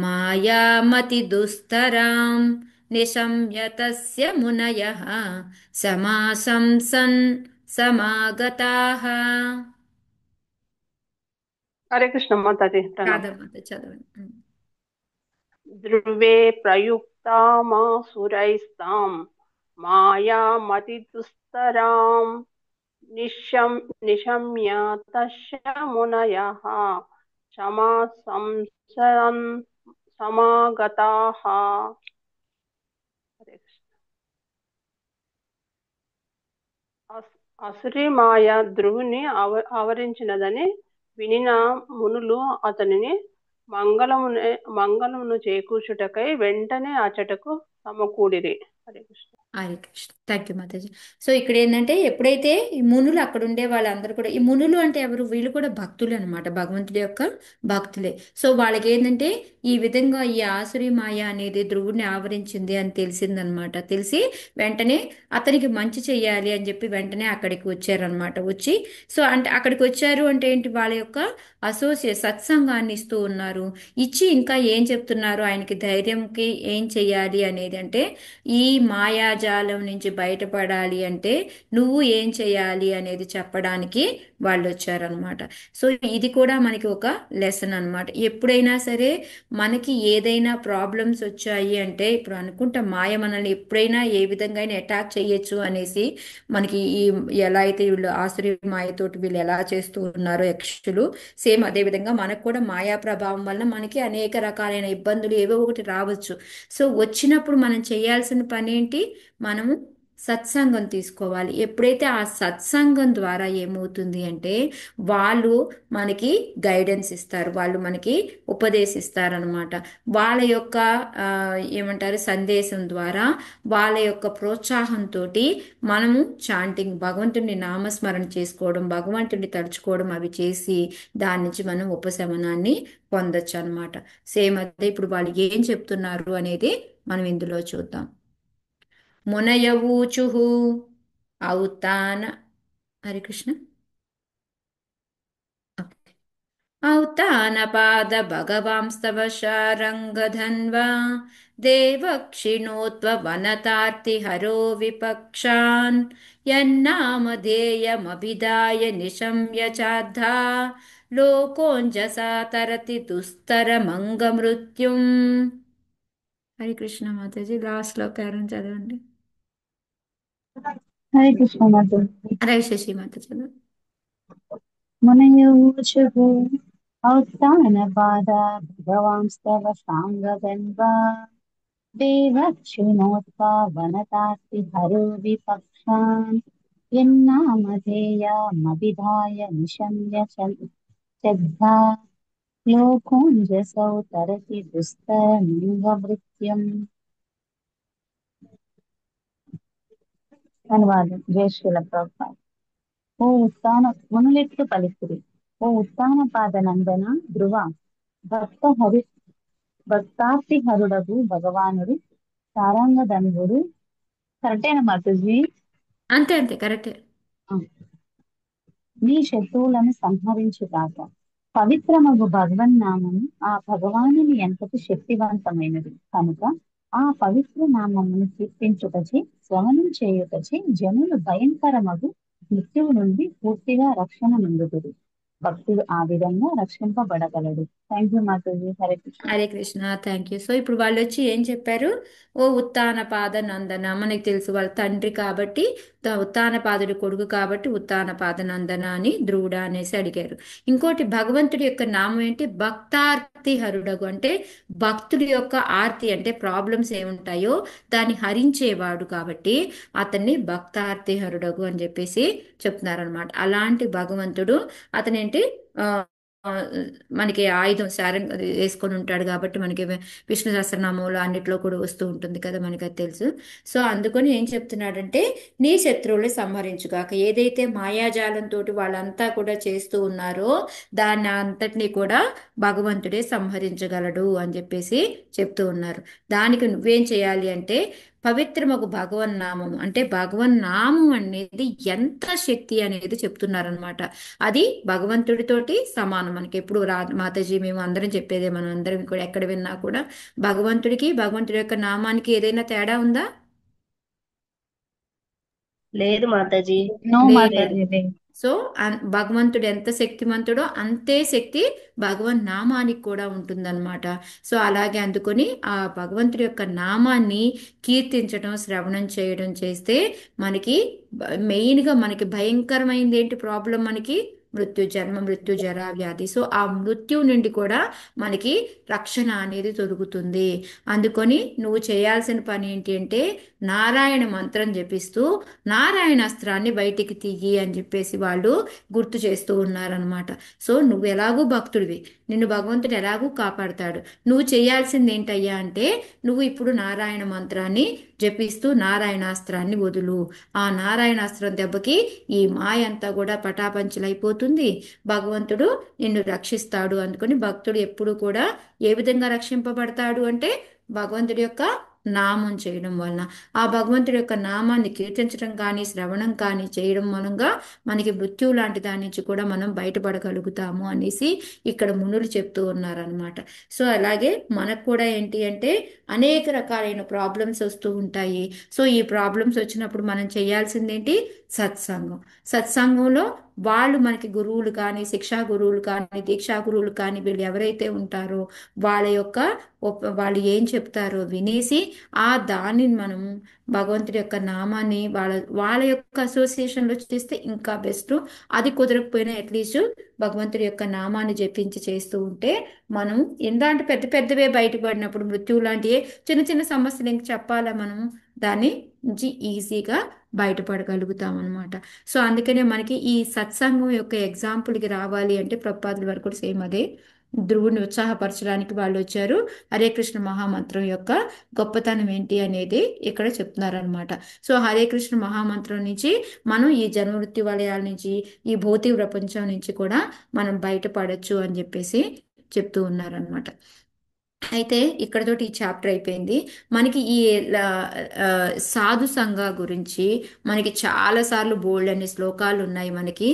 మాయామతి దుస్తరాం నిశమ్య తస్య మునయః సమాసంసన్ సమాగతాః. హరే కృష్ణ మాతాజీ. రాధమాత చదవండి. ధ్రువే ప్రయుక్తామాసురైస్తాం మాయామతి దుస్తరాం నిశమ్య తస్య మునయః సమాసంసన్ సమాగతాః. అసురి మాయ ధ్రువుని ఆవరించినదని వినిన మునులు అతనిని మంగళమును చేకూర్చుటకై వెంటనే అచటకు సమకూడిరి. హరే కృష్ణ. హరే కృష్ణ. థ్యాంక్ యూ మాతాజీ. సో ఇక్కడ ఏంటంటే ఎప్పుడైతే ఈ మునులు అక్కడ ఉండే వాళ్ళందరూ కూడా, ఈ మునులు అంటే ఎవరు? వీళ్ళు కూడా భక్తులు అనమాట, భగవంతుడి యొక్క భక్తులే. సో వాళ్ళకి ఏంటంటే ఈ విధంగా ఈ ఆసురి మాయ అనేది ధ్రువుడిని ఆవరించింది అని తెలిసిందనమాట. తెలిసి వెంటనే అతనికి మంచి చెయ్యాలి అని చెప్పి వెంటనే అక్కడికి వచ్చారనమాట. వచ్చి సో అంటే అక్కడికి వచ్చారు అంటే ఏంటి, వాళ్ళ యొక్క సత్సంగాన్ని ఇస్తూ ఉన్నారు. ఇచ్చి ఇంకా ఏం చెప్తున్నారు, ఆయనకి ధైర్యంకి ఏం చెయ్యాలి అనేది, అంటే ఈ మాయాజాలం నుంచి బయటపడాలి అంటే నువ్వు ఏం చేయాలి అనేది చెప్పడానికి వాళ్ళు వచ్చారనమాట. సో ఇది కూడా మనకి ఒక లెసన్ అనమాట. ఎప్పుడైనా సరే మనకి ఏదైనా ప్రాబ్లమ్స్ వచ్చాయి అంటే, ఇప్పుడు అనుకుంటాం మాయ మనల్ని ఎప్పుడైనా ఏ విధంగా అటాక్ చేయొచ్చు అనేసి, మనకి ఈ ఎలా అయితే వీళ్ళు ఆసురి మాయతోటి వీళ్ళు ఎలా చేస్తూ ఉన్నారో యక్షులు, సేమ్ అదే విధంగా మనకు కూడా మాయా ప్రభావం వల్ల మనకి అనేక రకాలైన ఇబ్బందులు ఏవో ఒకటి రావచ్చు. సో వచ్చినప్పుడు మనం చేయాల్సిన పని ఏంటి, మనము సత్సంగం తీసుకోవాలి. ఎప్పుడైతే ఆ సత్సంగం ద్వారా ఏమవుతుంది అంటే వాళ్ళు మనకి గైడెన్స్ ఇస్తారు, వాళ్ళు మనకి ఉపదేశిస్తారనమాట. వాళ్ళ యొక్క ఏమంటారు సందేశం ద్వారా, వాళ్ళ యొక్క ప్రోత్సాహంతో మనము చాంటింగ్, భగవంతుడిని నామస్మరణ చేసుకోవడం, భగవంతుడిని తలుచుకోవడం అవి చేసి దాని నుంచి మనం ఉపశమనాన్ని పొందొచ్చు అనమాట. సేమ్ అదే ఇప్పుడు వాళ్ళు ఏం చెప్తున్నారు అనేది మనం ఇందులో చూద్దాం. మునయవూచుః ఔతాన. హరే కృష్ణ. ఔతానపాద భగవాంస్తవ శారంగధన్వా దేవక్షిణోత్వ వనతార్తి హరో విపక్షాన్ యన్నామధేయమభిదాయ నిశమ్య చాద్ధా లోకోంజసా తరతి దుస్తరమంగమృత్యుం. హరే కృష్ణ మాతాజీ. లాస్ట్ లో కారణం చదవండి. హరే కృష్ణ మాతాజీ. హరే శశి మాత చదవండి. మునయోచుః ఔత్థానపాద భగవాంస్తవ సాంగధన్వా దేవక్షిణోత్వా వనతాస్తి హరో విపక్షాన్ యన్నామధేయమభిధాయ నిశమ్య చద్ధా లోకోంజసౌ తరతి దుస్తరమింగమృత్యుం. అనువాదం. జై శ్రీల ప్రభుపాద. ఓ ఉత్తాన మునులెట్లు పలికిరి, ఓ ఉత్తానపాద నందన ధ్రువ, భక్తార్తి హరుడగు భగవానుడు సారంగధన్వుడు కరెక్టేనా మాతాజీ? అంతే అంతే కరెక్టే. ఆ. నీ శత్రువులను సంహరించుగాక. పవిత్రమగు భగవన్నామము ఆ భగవానుని ఎంతటి శక్తివంతమైనది కనుక ఆ పవిత్ర నామమును కీర్తించుటచే శ్రవణం చేయుటచే జనులు భయంకరమగు మృత్యువు నుండి పూర్తిగా రక్షణ పొందుదురు. భక్తుడు ఆ విధంగా రక్షింపబడగలడు. థ్యాంక్ యూ మాతాజీ. Hare Krishna. Hare Krishna, thank you. So ఇప్పుడు వాళ్ళు వచ్చి ఏం చెప్పారు? ఓ ఉత్తానపాద నందన, మనకి తెలుసు వాళ్ళ తండ్రి కాబట్టి, ఉత్తానపాదుడి కొడుకు కాబట్టి ఉత్తానపాద నందన అని ధ్రువుడ అనేసి అడిగారు. ఇంకోటి భగవంతుడి యొక్క నామం ఏంటి? భక్తార్తి హరుడగు, అంటే భక్తుడి యొక్క ఆర్తి అంటే ప్రాబ్లమ్స్ ఏముంటాయో దాన్ని హరించేవాడు కాబట్టి అతన్ని భక్తార్తి హరుడగు అని చెప్పేసి చెప్తున్నారనమాట. అలాంటి భగవంతుడు అతనేంటి ఆ ఆ, మనకి ఆయుధం శారం వేసుకొని ఉంటాడు కాబట్టి మనకి విష్ణు సహస్రనామంలో అన్నిట్లో కూడా వస్తూ ఉంటుంది కదా, మనకి అది తెలుసు. సో అందుకని ఏం చెప్తున్నాడంటే నీ శత్రువులు సంహరించుగాక. ఏదైతే మాయాజాలంతో వాళ్ళంతా కూడా చేస్తూ ఉన్నారో దాన్ని అంతటినీ కూడా భగవంతుడే సంహరించగలడు అని చెప్పేసి చెప్తూ ఉన్నారు. దానికి నువ్వేం చేయాలి అంటే పవిత్రమగు భగవన్నామం, అంటే భగవన్నామం అనేది ఎంత శక్తి అనేది చెప్తున్నారనమాట. అది భగవంతుడితోటి సమానం. మనకి ఎప్పుడు మాతాజీ మేము అందరం చెప్పేదే, మనం అందరం కూడా ఎక్కడ విన్నా కూడా భగవంతుడికి భగవంతుడి యొక్క నామానికి ఏదైనా తేడా ఉందా? లేదు మాతాజీ. నో లేదు. మాతాజీ లేదు. సో భగవంతుడు ఎంత శక్తిమంతుడో అంతే శక్తి భగవన్ నామానికి కూడా ఉంటుందన్నమాట. సో అలాగే అందుకొని ఆ భగవంతుడి యొక్క నామాన్ని కీర్తించడం, శ్రవణం చేయడం చేస్తే మనకి మెయిన్గా మనకి భయంకరమైంది ఏంటి ప్రాబ్లం? మనకి మృత్యు, జన్మ మృత్యు జరా వ్యాధి. సో ఆ మృత్యు నుండి కూడా మనకి రక్షణ అనేది దొరుకుతుంది. అందుకొని నువ్వు చేయాల్సిన పని ఏంటి అంటే నారాయణ మంత్రం జపిస్తూ నారాయణ అస్త్రాన్ని బయటికి తీయి అని చెప్పేసి వాళ్ళు గుర్తు చేస్తూ ఉన్నారనమాట. సో నువ్వు ఎలాగూ భక్తుడివి, నిన్ను భగవంతుడు ఎలాగూ కాపాడతాడు. నువ్వు చేయాల్సింది ఏంటయ్యా అంటే నువ్వు ఇప్పుడు నారాయణ మంత్రాన్ని జపిస్తూ నారాయణాస్త్రాన్ని వదులు. ఆ నారాయణాస్త్రం దెబ్బకి ఈ మాయ అంతా కూడా పటాపంచలైపోతుంది. భగవంతుడు నిన్ను రక్షిస్తాడు. అందుకని భక్తుడు ఎప్పుడు కూడా ఏ విధంగా రక్షింపబడతాడు అంటే భగవంతుడి యొక్క నామం చేయడం వలన. ఆ భగవంతుడి యొక్క నామాన్ని కీర్తించడం కానీ శ్రవణం కానీ చేయడం మూలంగా మనకి మృత్యువు లాంటి దాని నుంచి కూడా మనం బయటపడగలుగుతాము అనేసి ఇక్కడ మునులు చెప్తూ ఉన్నారనమాట. సో అలాగే మనకు కూడా ఏంటి అంటే అనేక రకాలైన ప్రాబ్లమ్స్ వస్తూ ఉంటాయి. సో ఈ ప్రాబ్లమ్స్ వచ్చినప్పుడు మనం చేయాల్సింది ఏంటి? సత్సంగం. సత్సంగంలో వాళ్ళు మనకి గురువులు కానీ, శిక్షా గురువులు కానీ, దీక్షా గురువులు కానీ, వీళ్ళు ఎవరైతే ఉంటారో వాళ్ళ యొక్క వాళ్ళు ఏం చెప్తారో వినేసి ఆ దానిని మనం భగవంతుడి యొక్క నామాన్ని వాళ్ళ యొక్క అసోసియేషన్లో చేస్తే ఇంకా బెస్ట్. అది కుదరకపోయినా అట్లీస్ట్ భగవంతుడి యొక్క నామాన్ని జపించి చేస్తూ ఉంటే మనం ఎలాంటి పెద్ద పెద్దవే బయటపడినప్పుడు మృత్యువు లాంటివే చిన్న చిన్న సమస్యలు ఇంక చెప్పాలా మనం దాన్ని నుంచి ఈజీగా బయటపడగలుగుతాం అనమాట. సో అందుకనే మనకి ఈ సత్సంగం యొక్క ఎగ్జాంపుల్కి రావాలి అంటే ప్రభుపాదుల వరకు కూడా సేమ్ అదే, ధ్రువుని ఉత్సాహపరచడానికి వాళ్ళు వచ్చారు. హరే కృష్ణ మహామంత్రం యొక్క గొప్పతనం ఏంటి అనేది ఇక్కడ చెప్తున్నారనమాట. సో హరే కృష్ణ మహామంత్రం నుంచి మనం ఈ జన్మవృత్తి వలయాల నుంచి, ఈ భౌతిక ప్రపంచం నుంచి కూడా మనం బయటపడచ్చు అని చెప్పేసి చెప్తూ ఉన్నారనమాట. అయితే ఇక్కడతోటి ఈ చాప్టర్ అయిపోయింది. మనకి ఈ సాధు సంఘ గురించి మనకి చాలాసార్లు బోల్డ్ అనే శ్లోకాలు ఉన్నాయి మనకి.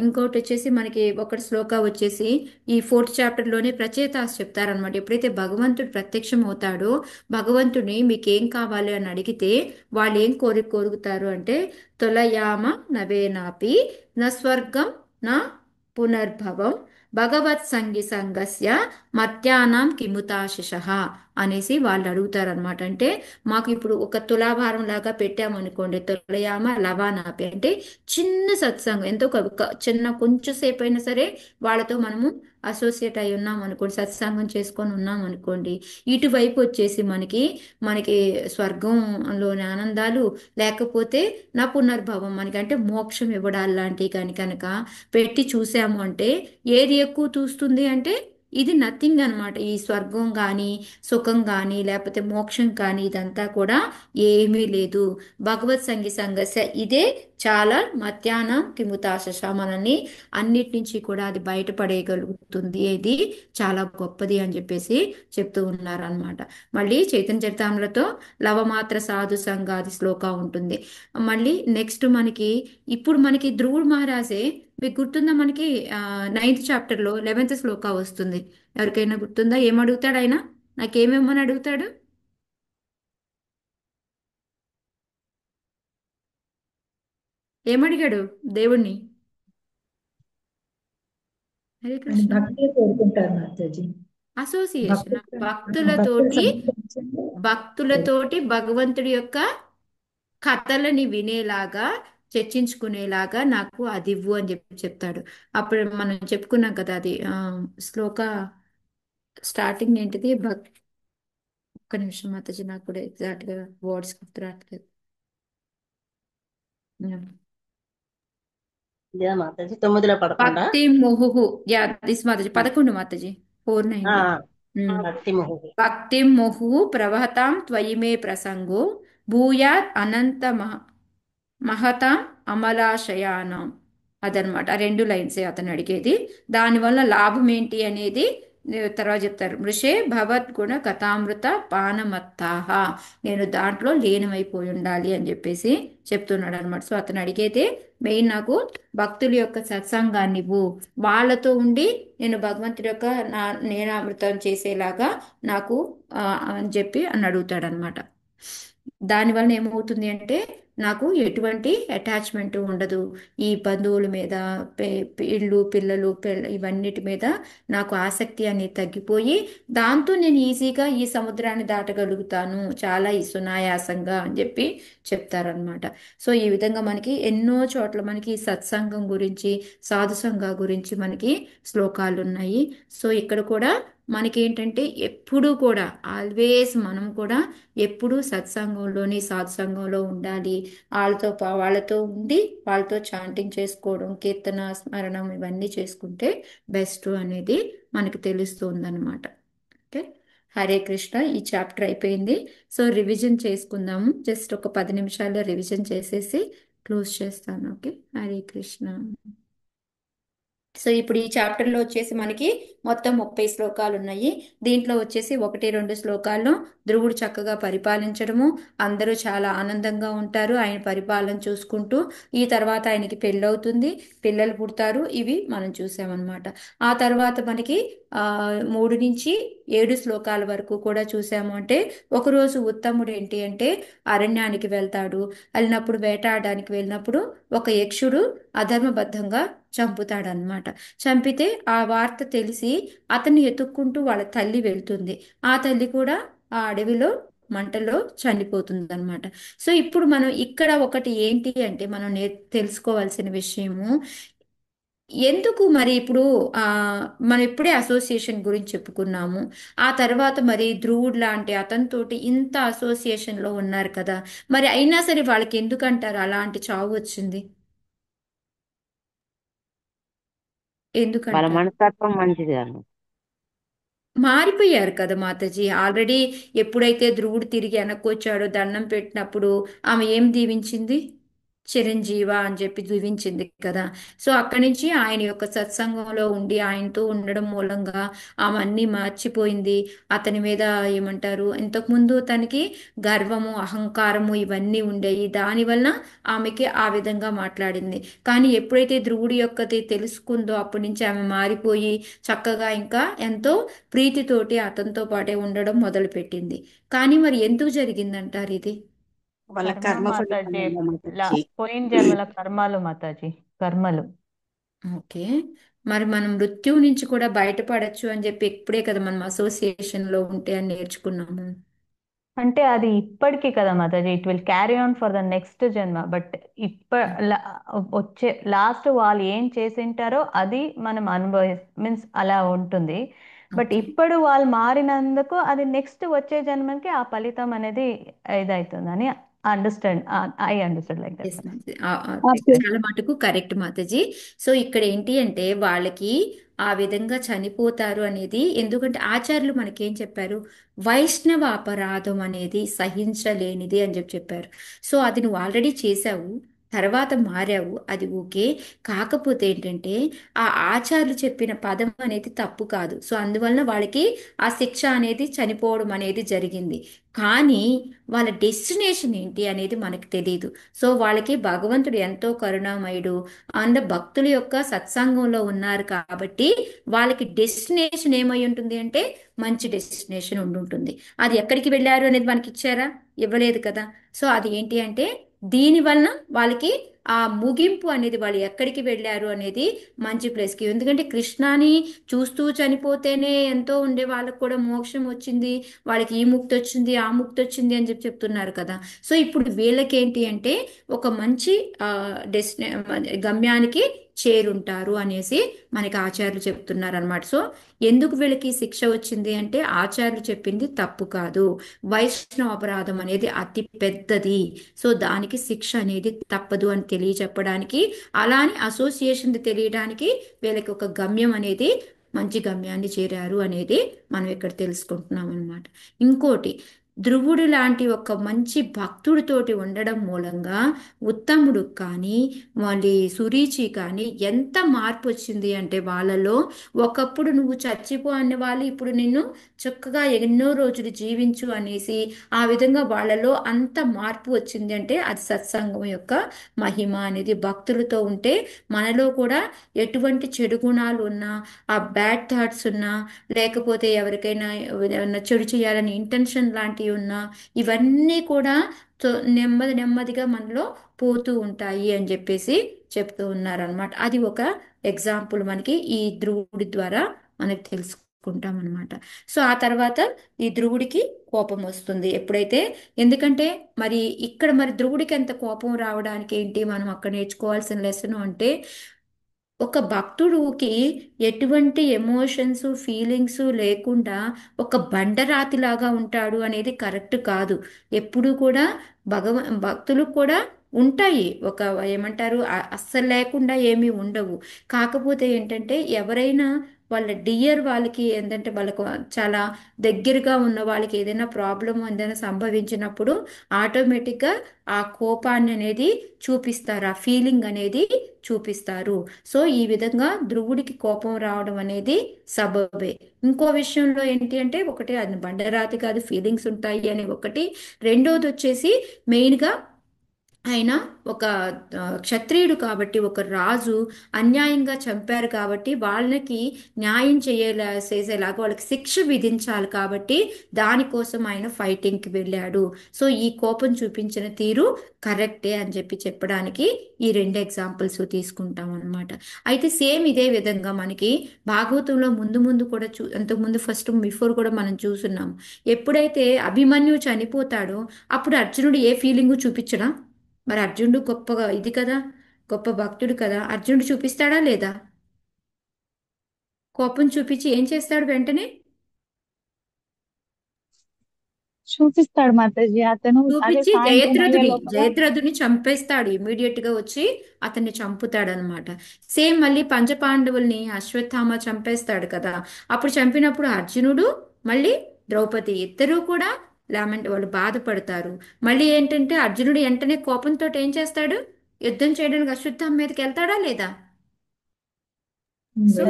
ఇంకోటి వచ్చేసి మనకి ఒకటి శ్లోక వచ్చేసి ఈ 4th చాప్టర్లోనే ప్రచేతాస్ చెప్తారనమాట. ఎప్పుడైతే భగవంతుడు ప్రత్యక్షం అవుతాడో భగవంతుడిని మీకేం కావాలి అని అడిగితే వాళ్ళు ఏం కోరుకుతారు అంటే తొలయామ నవేనాపి న స్వర్గం నా పునర్భవం భగవత్ సంగస్య మత్యానాం కిముతాశిష అనేసి వాళ్ళు అడుగుతారనమాట. అంటే మాకు ఇప్పుడు ఒక తులాభారం లాగా పెట్టామనుకోండి, తొలయామ లవానాపి అంటే చిన్న సత్సంగం, ఎంతో చిన్న కొంచెం సేపు అయినా సరే వాళ్ళతో మనము అసోసియేట్ అయి ఉన్నాం అనుకోండి, సత్సంగం చేసుకొని ఉన్నాం అనుకోండి, ఇటువైపు వచ్చేసి మనకి స్వర్గంలోని ఆనందాలు లేకపోతే నా పునర్భవం మనకంటే మోక్షం ఇవ్వడాలు లాంటివి కానీ కనుక పెట్టి చూసాము అంటే ఏది ఎక్కువ చూస్తుంది అంటే ఇది నథింగ్ అన్నమాట. ఈ స్వర్గం కానీ సుఖం కానీ లేకపోతే మోక్షం కానీ ఇదంతా కూడా ఏమీ లేదు. భగవత్ సంగస్య ఇదే చాలా మధ్యాహ్నం కిముతాశ మనల్ని అన్నిటి నుంచి కూడా అది బయటపడేయగలుగుతుంది. ఇది చాలా గొప్పది అని చెప్పేసి చెప్తూ ఉన్నారు అనమాట. మళ్ళీ చైతన్య చరితామృతో లవమాత్ర సాధు సంఘాది శ్లోక ఉంటుంది. మళ్ళీ నెక్స్ట్ మనకి ఇప్పుడు మనకి ధ్రువుడు మహారాజే మీకు గుర్తుందా? మనకి 9th చాప్టర్లో 11th శ్లోక వస్తుంది. ఎవరికైనా గుర్తుందా? ఏమడుగుతాడు ఆయన? నాకేమేమని అడుగుతాడు? ఏమడిగాడు దేవుణ్ణి? హరే ఆయన కృష్ణ. భక్తిని కోరుకుంటారు మాతాజీ. అసోసియేషన్ భక్తులు భక్తులతోటి సమర్పించండి. భక్తులతోటి భగవంతుడి యొక్క కథలని వినేలాగా చర్చించుకునేలాగా నాకు అది ఇవ్వు అని చెప్పి చెప్తాడు. అప్పుడు మనం చెప్పుకున్నాం కదా, అది శ్లోక స్టార్టింగ్ ఏంటిది? ఒక్క నిమిషం మాతాజీ, నాకు కూడా ఎగ్జాక్ట్ గా వర్డ్స్ గుర్తు రావట్లేదు. ఇదా మాతాజీ 9:11 భక్తి ముహు యా దిస్ మాతాజీ 11 మాతాజీ 490. భక్తి ముహు. భక్తి ముహు ప్రవహతాం త్వయి మే ప్రసంగో భూయాత్ అనంత మహతాం అమలాశయానం. అదనమాట. ఆ 2 లైన్సే అతను అడిగేది. దానివల్ల లాభం ఏంటి అనేది తర్వాత చెప్తారు. మృషే భవద్గుణ కథామృత పానమత్తాహ. నేను దాంట్లో లీనమైపోయి ఉండాలి అని చెప్పేసి చెప్తున్నాడు అనమాట. సో అతను అడిగేదే మెయిన్, నాకు భక్తుల యొక్క సత్సంగాన్ని ఇవ్వు, వాళ్ళతో ఉండి నేను భగవంతుడి యొక్క నేనామృతం చేసేలాగా నాకు అని చెప్పి అని అడుగుతాడు అనమాట. దానివల్ల ఏమవుతుంది అంటే నాకు ఎటువంటి అటాచ్మెంట్ ఉండదు. ఈ బంధువుల మీద, ఇళ్ళు పిల్లలు ఇవన్నిటి మీద నాకు ఆసక్తి అనేది తగ్గిపోయి దాంతో నేను ఈజీగా ఈ సముద్రాన్ని దాటగలుగుతాను చాలా సునాయాసంగా అని చెప్పి చెప్తారనమాట. సో ఈ విధంగా మనకి ఎన్నో చోట్ల మనకి సత్సంగం గురించి సాధు సంఘం గురించి మనకి శ్లోకాలు ఉన్నాయి. సో ఇక్కడ కూడా మనకేంటంటే ఎప్పుడూ కూడా ఆల్వేస్ మనం కూడా ఎప్పుడూ సత్సంగంలోని సాధుసంగంలో ఉండాలి. వాళ్ళతో ఉండి వాళ్ళతో చాంటింగ్ చేసుకోవడం, కీర్తన స్మరణం ఇవన్నీ చేసుకుంటే బెస్ట్ అనేది మనకి తెలుస్తుంది అనమాట. ఓకే, హరే కృష్ణ. ఈ చాప్టర్ అయిపోయింది. సో రివిజన్ చేసుకుందాము. జస్ట్ ఒక 10 నిమిషాల్లో రివిజన్ చేసేసి క్లోజ్ చేస్తాను. ఓకే, హరే కృష్ణ. సో ఇప్పుడు ఈ చాప్టర్లో వచ్చేసి మనకి మొత్తం 30 శ్లోకాలు ఉన్నాయి. దీంట్లో వచ్చేసి 1-2 శ్లోకాల్లో ధ్రువుడు చక్కగా పరిపాలించడము, అందరూ చాలా ఆనందంగా ఉంటారు ఆయన పరిపాలన చూసుకుంటూ. ఈ తర్వాత ఆయనకి పెళ్ళవుతుంది, పిల్లలు పుడతారు. ఇవి మనం చూసామన్నమాట. ఆ తర్వాత మనకి 3-7 శ్లోకాల వరకు కూడా చూసాము. అంటే ఒకరోజు ఉత్తముడు ఏంటి అంటే అరణ్యానికి వెళ్తాడు. వెళ్ళినప్పుడు వేటాడడానికి వెళ్ళినప్పుడు ఒక యక్షుడు అధర్మబద్ధంగా చంపుతాడనమాట. చంపితే ఆ వార్త తెలిసి అతన్ని ఎత్తుక్కుంటూ వాళ్ళ తల్లి వెళ్తుంది. ఆ తల్లి కూడా ఆ అడవిలో మంటలో చనిపోతుంది అనమాట. సో ఇప్పుడు మనం ఇక్కడ ఒకటి ఏంటి అంటే మనం తెలుసుకోవాల్సిన విషయము, ఎందుకు మరి ఇప్పుడు మనం ఇప్పుడే అసోసియేషన్ గురించి చెప్పుకున్నాము. ఆ తర్వాత మరి ధ్రువుడు లాంటి అతనితోటి ఇంత అసోసియేషన్లో ఉన్నారు కదా, మరి అయినా సరే వాళ్ళకి ఎందుకంటారు అలాంటి చావు వచ్చింది? వాళ్ళ ఎందుకంటారు? మనస్తత్వం మంచిది కాదు. మారిపోయారు కదా మాతాజీ. ఆల్రెడీ ఎప్పుడైతే ధ్రువుడు తిరిగి వెనక్కి వచ్చాడో దండం పెట్టినప్పుడు ఆమె ఏం దీవించింది? చిరంజీవ అని చెప్పి దీవించింది కదా. సో అక్కడి నుంచి ఆయన యొక్క సత్సంగంలో ఉండి ఆయనతో ఉండడం మూలంగా ఆమె అన్నీ మర్చిపోయింది. అతని మీద ఏమంటారు, ఇంతకుముందు తనకి గర్వము అహంకారము ఇవన్నీ ఉండేవి. దానివల్ల ఆమెకి ఆ విధంగా మాట్లాడింది. కానీ ఎప్పుడైతే ధ్రువుడి యొక్కది తెలుసుకుందో అప్పటి నుంచి ఆమె మారిపోయి చక్కగా ఇంకా ఎంతో ప్రీతితోటి అతనితో పాటే ఉండడం మొదలుపెట్టింది. కానీ మరి ఎందుకు జరిగిందంటారు ఇది? వాళ్ళ కర్మ కర్మ ఫలితం మాతాజీ, వల్ల మాతాజీ. పోయిన జన్మల కర్మాలు మాతాజీ, కర్మలు. ఓకే, మరి మనం మృత్యువు నుంచి కూడా బయటపడచ్చు అని చెప్పి ఇప్పుడే కదా మనం అసోసియేషన్ లో ఉంటే అని నేర్చుకున్నాము. అంటే అది ఇప్పటికీ కదా Mataji, it will carry on for the next జన్మ. బట్ వచ్చే లాస్ట్ వాళ్ళు ఏం చేసింటారో అది మనం మీన్స్ అలా ఉంటుంది. బట్ ఇప్పుడు వాళ్ళు మారినందుకు అది నెక్స్ట్ వచ్చే జన్మకి ఆ ఫలితం అనేది ఇదవుతుందని ఐ అండర్స్టాండ్ లైక్ దట్. చాలా మటుకు కరెక్ట్ మాతాజీ. సో ఇక్కడ ఏంటి అంటే వాళ్ళకి ఆ విధంగా చనిపోతారు అనేది. ఎందుకంటే ఆచార్యులు మనకేం చెప్పారు, వైష్ణవ అపరాధం అనేది సహించలేనిది అని చెప్పారు. సో అది నువ్వు ఆల్రెడీ చేశావు, తర్వాత మారావు, అది ఓకే. కాకపోతే ఏంటంటే ఆ ఆచార్యులు చెప్పిన పదం అనేది తప్పు కాదు. సో అందువలన వాళ్ళకి ఆ శిక్ష అనేది చనిపోవడం అనేది జరిగింది. కానీ వాళ్ళ డెస్టినేషన్ ఏంటి అనేది మనకు తెలియదు. సో వాళ్ళకి భగవంతుడు ఎంతో కరుణామయుడు అండ్ భక్తుల యొక్క సత్సంగంలో ఉన్నారు కాబట్టి వాళ్ళకి డెస్టినేషన్ ఏమై ఉంటుంది అంటే మంచి డెస్టినేషన్ ఉండుంటుంది. అది ఎక్కడికి వెళ్ళారు అనేది మనకి ఇచ్చారా? ఇవ్వలేదు కదా. సో అది ఏంటి అంటే దీని వలన వాళ్ళకి ఆ ముగింపు అనేది, వాళ్ళు ఎక్కడికి వెళ్ళారు అనేది మంచి ప్లేస్కి. ఎందుకంటే కృష్ణాని చూస్తూ చనిపోతేనే ఎంతో ఉండే వాళ్ళకు కూడా మోక్షం వచ్చింది, వాళ్ళకి ఈ ముక్తి వచ్చింది ఆ ముక్తి వచ్చింది అని చెప్తున్నారు కదా. సో ఇప్పుడు వీళ్ళకి ఏంటి అంటే ఒక మంచి గమ్యానికి చేరుంటారు అనేసి మనకి ఆచార్యులు చెప్తున్నారు అనమాట. సో ఎందుకు వీళ్ళకి శిక్ష వచ్చింది అంటే ఆచార్యులు చెప్పింది తప్పు కాదు, వైష్ణవ అపరాధం అనేది అతి పెద్దది, సో దానికి శిక్ష అనేది తప్పదు అని తెలియచెప్పడానికి, అలానే అసోసియేషన్ తెలియడానికి వీళ్ళకి ఒక గమ్యం అనేది, మంచి గమ్యాన్ని చేరారు అనేది మనం ఇక్కడ తెలుసుకుంటున్నాం అనమాట. ఇంకోటి, ధ్రువుడు లాంటి ఒక మంచి భక్తుడితోటి ఉండడం మూలంగా ఉత్తముడు కానీ మళ్ళీ సురీచి కానీ ఎంత మార్పు వచ్చింది అంటే వాళ్ళలో. ఒకప్పుడు నువ్వు చచ్చిపో అనే వాళ్ళు ఇప్పుడు నిన్ను చక్కగా ఎన్నో రోజులు జీవించు అనేసి ఆ విధంగా వాళ్ళలో అంత మార్పు వచ్చింది అంటే అది సత్సంగం యొక్క మహిమ అనేది. భక్తులతో ఉంటే మనలో కూడా ఎటువంటి చెడు గుణాలు ఉన్నా, ఆ బ్యాడ్ థాట్స్ ఉన్నా, లేకపోతే ఎవరికైనా ఏమైనా చెడు చేయాలని ఇంటెన్షన్ లాంటివి ఉన్నా, ఇవన్నీ కూడా నెమ్మది నెమ్మదిగా మనలో పోతూ ఉంటాయి అని చెప్పేసి చెప్తూ ఉన్నారనమాట. అది ఒక ఎగ్జాంపుల్ మనకి ఈ ధ్రువుడి ద్వారా మనకి తెలుసుకుంటాం అనమాట. సో ఆ తర్వాత ఈ ధ్రువుడికి కోపం వస్తుంది ఎప్పుడైతే, ఎందుకంటే మరి ఇక్కడ మరి ధ్రువుడికి ఎంత కోపం రావడానికి ఏంటి మనం అక్కడ నేర్చుకోవాల్సిన లెసన్ అంటే, ఒక భక్తుడికి ఎటువంటి ఎమోషన్స్ ఫీలింగ్స్ లేకుండా ఒక బండరాతిలాగా ఉంటాడు అనేది కరెక్ట్ కాదు. ఎప్పుడు కూడా భక్తులకు కూడా ఉంటాయి, ఒక ఏమంటారు అస్సలు లేకుండా ఏమీ ఉండవు. కాకపోతే ఏంటంటే ఎవరైనా వాళ్ళ డియర్ వాళ్ళకి ఏంటంటే వాళ్ళకు చాలా దగ్గరగా ఉన్న వాళ్ళకి ఏదైనా ప్రాబ్లం ఏదైనా సంభవించినప్పుడు ఆటోమేటిక్గా ఆ కోపాన్ని అనేది చూపిస్తారు, ఆ ఫీలింగ్ అనేది చూపిస్తారు. సో ఈ విధంగా ధ్రువుడికి కోపం రావడం అనేది సబబే. ఇంకో విషయంలో ఏంటి అంటే, ఒకటి అది బండరాతి కాదు, ఫీలింగ్స్ ఉంటాయి అని ఒకటి. రెండోది వచ్చేసి మెయిన్గా ఆయన ఒక క్షత్రియుడు కాబట్టి, ఒక రాజు అన్యాయంగా చంపారు కాబట్టి వాళ్ళకి న్యాయం చేసేలాగా వాళ్ళకి శిక్ష విధించాలి కాబట్టి దానికోసం ఆయన ఫైటింగ్కి వెళ్ళాడు. సో ఈ కోపం చూపించిన తీరు కరెక్టే అని చెప్పడానికి ఈ రెండు ఎగ్జాంపుల్స్ తీసుకుంటాం అనమాట. అయితే సేమ్ ఇదే విధంగా మనకి భాగవతంలో ముందు ముందు కూడా అంతకుముందు ఫస్ట్ బిఫోర్ కూడా మనం చూస్తున్నాం. ఎప్పుడైతే అభిమన్యు చనిపోతాడో అప్పుడు అర్జునుడు ఏ ఫీలింగు చూపించడా? మరి అర్జునుడు గొప్పగా ఇది కదా, గొప్ప భక్తుడు కదా, అర్జునుడు చూపిస్తాడా లేదా? కోపం చూపించి ఏం చేస్తాడు వెంటనే? చూపిస్తాడు మాతాజీ. అతను అదే చూపించి సాయంత్రం అయ్యే లోపల జయద్రథుని చంపేస్తాడు, ఇమీడియట్ గా వచ్చి అతన్ని చంపుతాడు అనమాట. సేమ్ మళ్ళీ పంచపాండవుల్ని అశ్వత్థామ చంపేస్తాడు కదా, అప్పుడు చంపినప్పుడు అర్జునుడు మళ్ళీ ద్రౌపది ఇద్దరూ కూడా వాళ్ళు బాధపడతారు. మళ్ళీ ఏంటంటే అర్జునుడు వెంటనే కోపంతో ఏం చేస్తాడు? యుద్ధం చేయడానికి అశ్వత్థామ మీదకి వెళ్తాడా లేదా? సో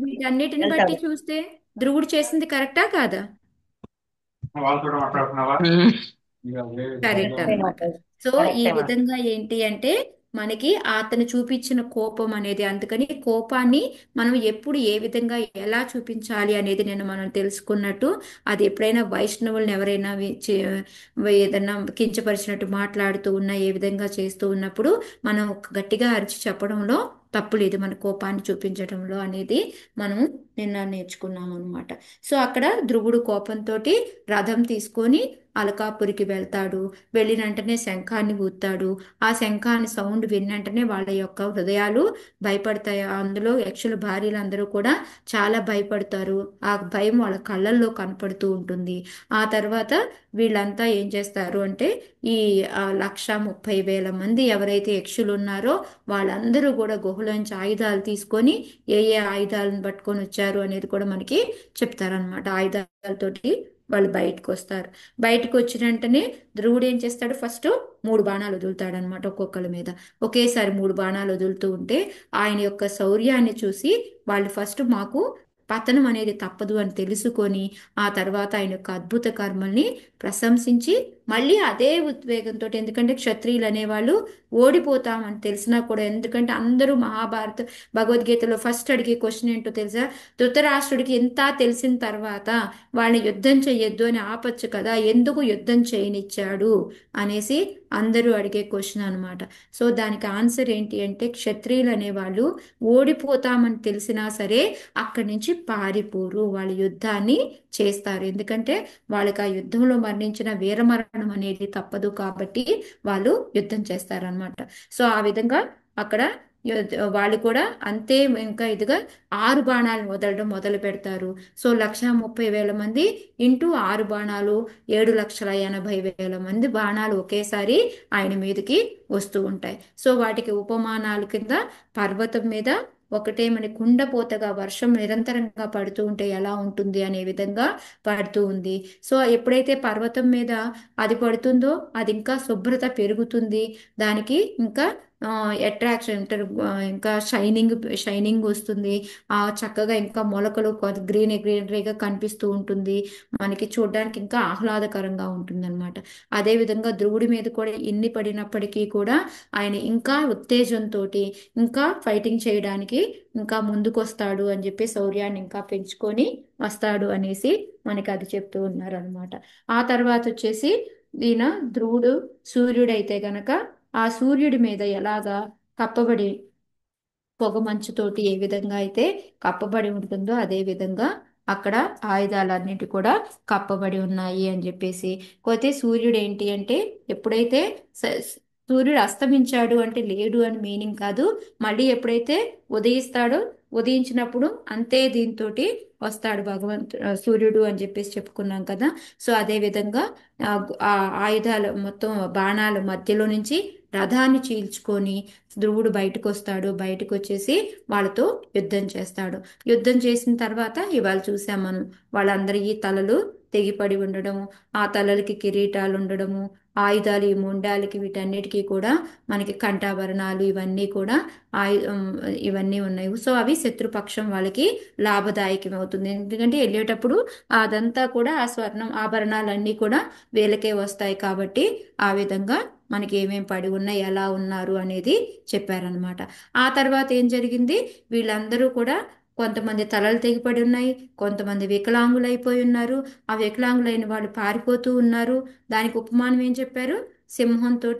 వీటన్నిటిని బట్టి చూస్తే ధ్రువుడు చేసింది కరెక్టా కాదా? కరెక్ట్ అన్నమాట. సో ఈ విధంగా ఏంటి అంటే మనకి అతను చూపించిన కోపం అనేది, అందుకని కోపాన్ని మనం ఎప్పుడు ఏ విధంగా ఎలా చూపించాలి అనేది నేను మనం తెలుసుకున్నట్టు, అది ఎప్పుడైనా వైష్ణవుల్ని ఎవరైనా ఏదైనా కించపరిచినట్టు మాట్లాడుతూ ఉన్నా, ఏ విధంగా చేస్తూ ఉన్నప్పుడు మనం గట్టిగా అరిచి చెప్పడంలో తప్పు లేదు, మన కోపాన్ని చూపించడంలో అనేది మనం నిన్న నేర్చుకున్నాం అనమాట. సో అక్కడ ధ్రువుడు కోపంతో రథం తీసుకొని అలకాపురికి వెళ్తాడు. వెళ్ళిన వెంటనే శంఖాన్ని ఊతాడు. ఆ శంఖాన్ని సౌండ్ విన్నంటనే వాళ్ళ యొక్క హృదయాలు భయపడతాయి. అందులో యక్షుల భార్యలందరూ కూడా చాలా భయపడతారు. ఆ భయం వాళ్ళ కళ్ళల్లో కనపడుతూ ఉంటుంది. ఆ తర్వాత వీళ్ళంతా ఏం చేస్తారు అంటే ఈ 1,30,000 మంది ఎవరైతే యక్షులు ఉన్నారో వాళ్ళందరూ కూడా గుహలోంచి ఆయుధాలు తీసుకొని ఏ ఏ ఆయుధాలను పట్టుకొని వచ్చారు అనేది కూడా మనకి చెప్తారనమాట. ఆయుధాలతోటి వాళ్ళు బయటకు వస్తారు. బయటకు వచ్చిన వెంటనే ధ్రువుడు ఏం చేస్తాడు, ఫస్ట్ 3 బాణాలు వదులుతాడు అనమాట ఒక్కొక్కరి మీద. ఒకేసారి 3 బాణాలు వదులుతూ ఉంటే ఆయన యొక్క శౌర్యాన్ని చూసి వాళ్ళు ఫస్ట్ మాకు పతనం అనేది తప్పదు అని తెలుసుకొని ఆ తర్వాత ఆయన యొక్క అద్భుత కర్మల్ని ప్రశంసించి మళ్ళీ అదే ఉద్వేగంతో, ఎందుకంటే క్షత్రియులు అనేవాళ్ళు ఓడిపోతామని తెలిసినా కూడా, ఎందుకంటే అందరూ భగవద్గీతలో ఫస్ట్ అడిగే క్వశ్చన్ ఏంటో తెలుసా, ధృతరాష్ట్రుడికి ఎంత తెలిసిన తర్వాత వాళ్ళని యుద్ధం చెయ్యొద్దు అని ఆపచ్చు కదా, ఎందుకు యుద్ధం చేయనిచ్చాడు అనేసి అందరూ అడిగే క్వశ్చన్ అనమాట. సో దానికి ఆన్సర్ ఏంటి అంటే, క్షత్రియులు అనేవాళ్ళు ఓడిపోతామని తెలిసినా సరే అక్కడి నుంచి పారిపోరు, వాళ్ళ యుద్ధాన్ని చేస్తారు. ఎందుకంటే వాళ్ళకి ఆ యుద్ధంలో మరణించిన వీరమరణం అనేది తప్పదు కాబట్టి వాళ్ళు యుద్ధం చేస్తారనమాట. సో ఆ విధంగా అక్కడ వాళ్ళు కూడా అంతే ఇంకా ఇదిగా 6 బాణాలు వదలడం మొదలు పెడతారు. సో 1,30,000 మంది ఇంటూ 6 బాణాలు 7,80,000 మంది బాణాలు ఒకేసారి ఆయన మీదకి వస్తూ ఉంటాయి. సో వాటికి ఉపమానాలు కింద పర్వతం మీద ఒకటేమని కుండపోతగా వర్షం నిరంతరంగా పడుతూ ఉంటే ఎలా ఉంటుంది అనే విధంగా పడుతూ ఉంది. సో ఎప్పుడైతే పర్వతం మీద అది పడుతుందో అది ఇంకా శుభ్రత పెరుగుతుంది, దానికి ఇంకా అట్రాక్షన్ ఇంకా షైనింగ్ వస్తుంది. చక్కగా ఇంకా మొలకలు గ్రీనరీగా కనిపిస్తూ ఉంటుంది, మనకి చూడడానికి ఇంకా ఆహ్లాదకరంగా ఉంటుంది అనమాట. అదేవిధంగా ధ్రువుడి మీద కూడా ఎన్ని పడినప్పటికీ కూడా ఆయన ఇంకా ఉత్తేజంతో ఇంకా ఫైటింగ్ చేయడానికి ఇంకా ముందుకొస్తాడు అని చెప్పి శౌర్యాన్ని ఇంకా పెంచుకొని వస్తాడు అనేసి మనకి అది చెప్తూ ఉన్నారు అనమాట. ఆ తర్వాత వచ్చేసి ఈయన ధ్రువుడు సూర్యుడైతే గనక ఆ సూర్యుడి మీద ఎలాగా కప్పబడి పొగ మంచుతోటి ఏ విధంగా అయితే కప్పబడి ఉంటుందో అదే విధంగా అక్కడ ఆయుధాలన్నిటి కూడా కప్పబడి ఉన్నాయి అని చెప్పేసి. పోతే సూర్యుడు ఏంటి అంటే ఎప్పుడైతే సూర్యుడు అస్తమించాడు అంటే లేడు అని మీనింగ్ కాదు, మళ్ళీ ఎప్పుడైతే ఉదయిస్తాడో ఉదయించినప్పుడు అంతే దీంతో వస్తాడు సూర్యుడు అని చెప్పేసి చెప్పుకున్నాం కదా. సో అదే విధంగా ఆ ఆయుధాలు మొత్తం బాణాల మధ్యలో నుంచి రథాన్ని చీల్చుకొని ధ్రువుడు బయటకు వస్తాడు. బయటకు వచ్చేసి వాళ్ళతో యుద్ధం చేస్తాడు. యుద్ధం చేసిన తర్వాత ఇవాళ చూసాం మనం, వాళ్ళందరి తలలు తెగిపడి ఉండడము, ఆ తలలకి కిరీటాలు ఉండడము, ఆయుధాలు ఈ మొండాలకి వీటన్నిటికీ కూడా మనకి కంఠాభరణాలు ఇవన్నీ కూడా ఇవన్నీ ఉన్నాయి. సో అవి శత్రుపక్షం వాళ్ళకి లాభదాయకం అవుతుంది. ఎందుకంటే వెళ్ళేటప్పుడు అదంతా కూడా ఆ స్వర్ణం ఆభరణాలన్నీ కూడా వీళ్ళకే వస్తాయి కాబట్టి ఆ విధంగా మనకి ఏమేం పడి ఉన్నాయి ఎలా ఉన్నారు అనేది చెప్పారనమాట. ఆ తర్వాత ఏం జరిగింది, వీళ్ళందరూ కూడా కొంతమంది తలలు తెగిపడి ఉన్నాయి, కొంతమంది వికలాంగులు అయిపోయి ఉన్నారు. ఆ వికలాంగులైన వాళ్ళు పారిపోతూ ఉన్నారు. దానికి ఉపమానం ఏం చెప్పారు, సింహంతో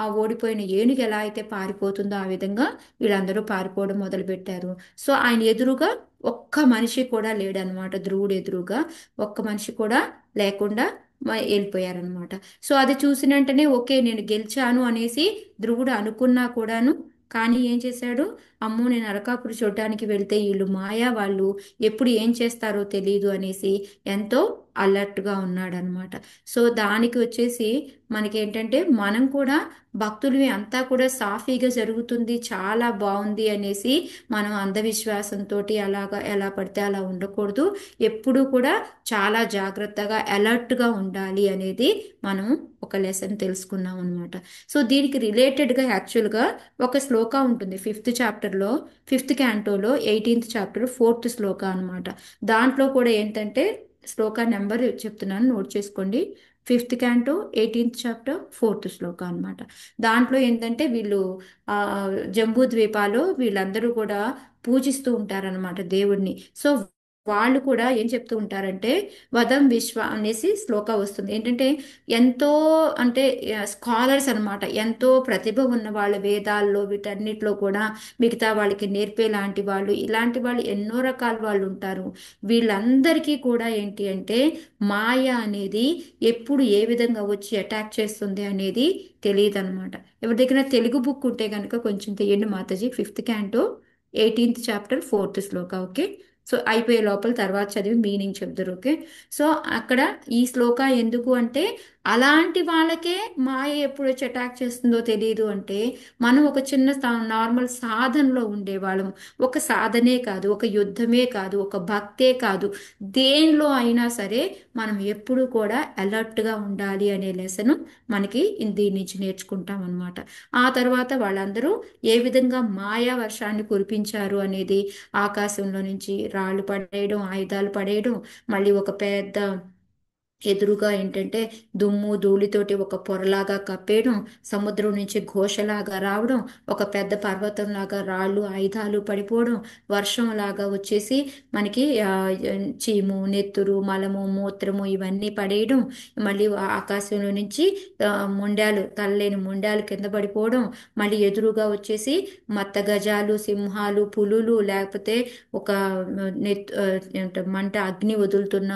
ఆ ఓడిపోయిన ఏనుగు ఎలా అయితే పారిపోతుందో ఆ విధంగా వీళ్ళందరూ పారిపోవడం మొదలు పెట్టారు. సో ఆయన ఎదురుగా ఒక్క మనిషి కూడా లేడనమాట, ధ్రువుడు ఎదురుగా ఒక్క మనిషి కూడా లేకుండా వెళ్ళిపోయారనమాట. సో అది చూసిన వెంటనే ఓకే నేను గెలిచాను అనేసి ధ్రువుడు అనుకున్నా కూడాను, కానీ ఏం చేశాడు, అమ్మో నేను అరకాపురి చూడటానికి వెళ్తే వీళ్ళు మాయా, వాళ్ళు ఎప్పుడు ఏం చేస్తారో తెలియదు అనేసి ఎంతో అలర్ట్గా ఉన్నాడనమాట. సో దానికి వచ్చేసి మనకేంటంటే మనం కూడా భక్తులు అంతా కూడా సాఫీగా జరుగుతుంది చాలా బాగుంది అనేసి మనం అంధవిశ్వాసంతో అలాగా ఎలా పడితే అలా ఉండకూడదు. ఎప్పుడూ కూడా చాలా జాగ్రత్తగా అలర్ట్గా ఉండాలి అనేది మనం ఒక లెసన్ తెలుసుకున్నాం అనమాట. సో దీనికి రిలేటెడ్గా యాక్చువల్గా ఒక శ్లోక ఉంటుంది 5th చాప్టర్లో 5th క్యాంటోలో 18th చాప్టర్ 4th శ్లోక అనమాట. దాంట్లో కూడా ఏంటంటే శ్లోక నెంబర్ చెప్తున్నాను, నోట్ చేసుకోండి. 5th canto 18th chapter 4th శ్లోక అనమాట. దాంట్లో ఏంటంటే వీళ్ళు జంబూ ద్వీపాలో వీళ్ళందరూ కూడా పూజిస్తూ ఉంటారనమాట దేవుడిని. సో వాళ్ళు కూడా ఏం చెప్తూ ఉంటారంటే వదం విశ్వ అనేసి శ్లోక వస్తుంది. ఏంటంటే ఎంతో అంటే స్కాలర్స్ అన్నమాట, ఎంతో ప్రతిభ ఉన్న వాళ్ళు వేదాల్లో వీటన్నిటిలో కూడా మిగతా వాళ్ళకి నేర్పే లాంటి వాళ్ళు, ఇలాంటి వాళ్ళు ఎన్నో రకాల వాళ్ళు ఉంటారు. వీళ్ళందరికీ కూడా ఏంటి అంటే మాయ అనేది ఎప్పుడు ఏ విధంగా వచ్చి అటాక్ చేస్తుంది అనేది తెలియదు అనమాట. ఎవరి దగ్గర తెలుగు బుక్ ఉంటే కనుక కొంచెం తీయండి Mataji, 5th canto 18th chapter 4th శ్లోక. ఓకే, సో అయిపోయే లోపల తర్వాత చదివి మీనింగ్ చెప్తారు. ఓకే, సో అక్కడ ఈ శ్లోక ఎందుకు అంటే అలాంటి వాళ్ళకే మాయ ఎప్పుడు వచ్చి అటాక్ చేస్తుందో తెలియదు. అంటే మనం ఒక చిన్న నార్మల్ సాధనలో ఉండేవాళ్ళం, ఒక సాధనే కాదు, ఒక యుద్ధమే కాదు, ఒక భక్తే కాదు, దేనిలో అయినా సరే మనం ఎప్పుడు కూడా అలర్ట్గా ఉండాలి అనే లెసన్ మనకి దీని నుంచి నేర్చుకుంటాం అనమాట. ఆ తర్వాత వాళ్ళందరూ ఏ విధంగా మాయా వర్షాన్ని కురిపించారు అనేది, ఆకాశంలో నుంచి రాళ్ళు పడేయడం, ఆయుధాలు పడేయడం, మళ్ళీ ఒక పెద్ద ఎదురుగా ఏంటంటే దుమ్ము ధూళితోటి ఒక పొరలాగా కప్పేయడం, సముద్రం నుంచి ఘోషలాగా రావడం, ఒక పెద్ద పర్వతంలాగా రాళ్ళు ఆయుధాలు పడిపోవడం, వర్షం లాగా వచ్చేసి మనకి చీము నెత్తురు మలము మూత్రము ఇవన్నీ పడేయడం, మళ్ళీ ఆకాశంలో నుంచి మొండాలు తలలేని మొండాలు కింద పడిపోవడం, మళ్ళీ ఎదురుగా వచ్చేసి మత్త గజాలు సింహాలు పులులు, లేకపోతే ఒక మంట అగ్ని వదులుతున్న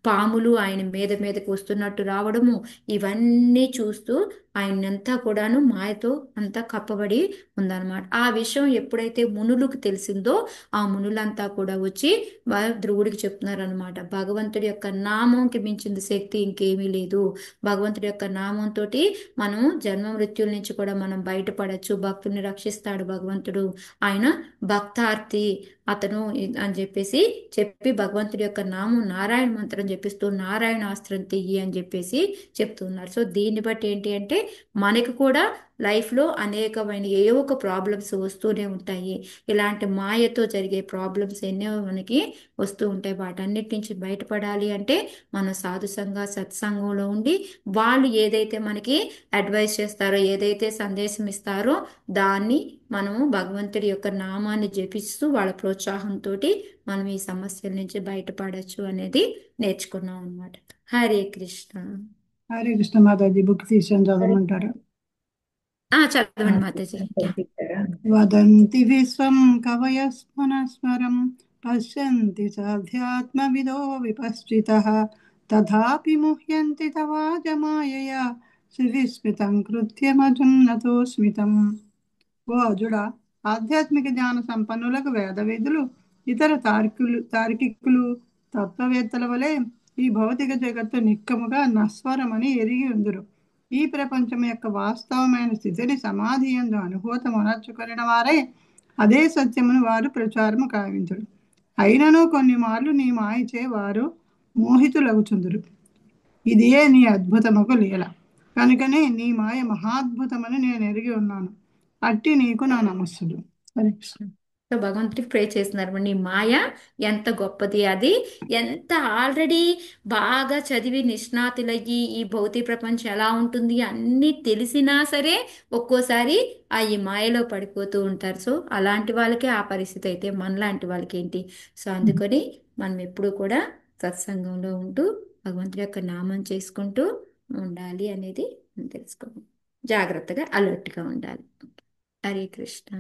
పాములు ఆయన మీదకి వస్తున్నట్టు రావడము, ఇవన్నీ చూస్తూ ఆయనంతా కూడాను మాయతో అంతా కప్పబడి ఉందన్నమాట. ఆ విషయం ఎప్పుడైతే మునులకు తెలిసిందో ఆ మునులంతా కూడా వచ్చి ధ్రువుడికి చెప్తున్నారనమాట, భగవంతుడి యొక్క నామంకి మించిన శక్తి ఇంకేమీ లేదు, భగవంతుడి యొక్క నామంతో మనం జన్మ మృత్యుల నుంచి కూడా మనం బయటపడచ్చు, భక్తుల్ని రక్షిస్తాడు భగవంతుడు, ఆయన భక్తార్థి అతను అని చెప్పి భగవంతుడి యొక్క నామం నారాయణ మంత్రం చెప్పిస్తూ నారాయణ అస్త్రం తీయి అని చెప్పేసి చెప్తున్నారు. సో దీన్ని బట్టి ఏంటి అంటే మనకు కూడా లైఫ్లో అనేకమైన ఏ ఒక ప్రాబ్లమ్స్ వస్తూనే ఉంటాయి. ఇలాంటి మాయతో జరిగే ప్రాబ్లమ్స్ ఎన్నో మనకి వస్తూ ఉంటాయి. వాటన్నిటి నుంచి బయటపడాలి అంటే మనం సాధుసంగా సత్సంగంలో ఉండి వాళ్ళు ఏదైతే మనకి అడ్వైస్ చేస్తారో, ఏదైతే సందేశం ఇస్తారో దాన్ని మనము భగవంతుడి యొక్క నామాన్ని జపిస్తూ వాళ్ళ ప్రోత్సాహంతో మనం ఈ సమస్యల నుంచి బయటపడచ్చు అనేది నేర్చుకున్నాం అన్నమాట. హరే కృష్ణ. హరే కృష్ణ మాతాజీ, బుక్ తీసుకొని చదవమంటారా? చదవండి మాతాజీ. వదంతి విశ్వం కవయస్మనస్మరం పశ్యంతి సాధ్యాత్మవిదో విపశ్చితః తథాపి ముహ్యంతి తవాజమాయయా సువిస్మితం కృత్యమజం నతోస్మితం. ఓ అర్జుడా, ఆధ్యాత్మిక జ్ఞాన సంపన్నులకు వేదవేదులు ఇతర తార్కికులు తత్వవేత్తల వలె ఈ భౌతిక జగత్తు నిక్కముగా నశ్వరమని ఎరిగి ఉందురు. ఈ ప్రపంచం యొక్క వాస్తవమైన స్థితిని సమాధి యందు అనుభూతమనర్చుకొనిన వారే అదే సత్యమును వారు ప్రచారము కావించుడు. అయినను కొన్ని మార్లు నీ మాయచే వారు మోహితులగుచుందురు. ఇదియే నీ అద్భుతముకు లీల. కనుకనే నీ మాయ మహాద్భుతమని నేను ఎరిగి ఉన్నాను. అట్టి నీకు నా నమస్సులు. సో భగవంతుడికి ప్రే చేస్తున్నారు, నీ మాయ ఎంత గొప్పది, అది ఎంత ఆల్రెడీ బాగా చదివి నిష్ణాతులయ్యి ఈ భౌతిక ప్రపంచం ఎలా ఉంటుంది అన్నీ తెలిసినా సరే ఒక్కోసారి ఈ మాయలో పడిపోతూ ఉంటారు. సో అలాంటి వాళ్ళకే ఆ పరిస్థితి అయితే మనలాంటి వాళ్ళకి ఏంటి? సో అందుకని మనం ఎప్పుడు కూడా సత్సంగంలో ఉంటూ భగవంతుడి యొక్క నామం చేసుకుంటూ ఉండాలి అనేది తెలుసుకోండి. జాగ్రత్తగా అలర్ట్గా ఉండాలి. హరే కృష్ణ.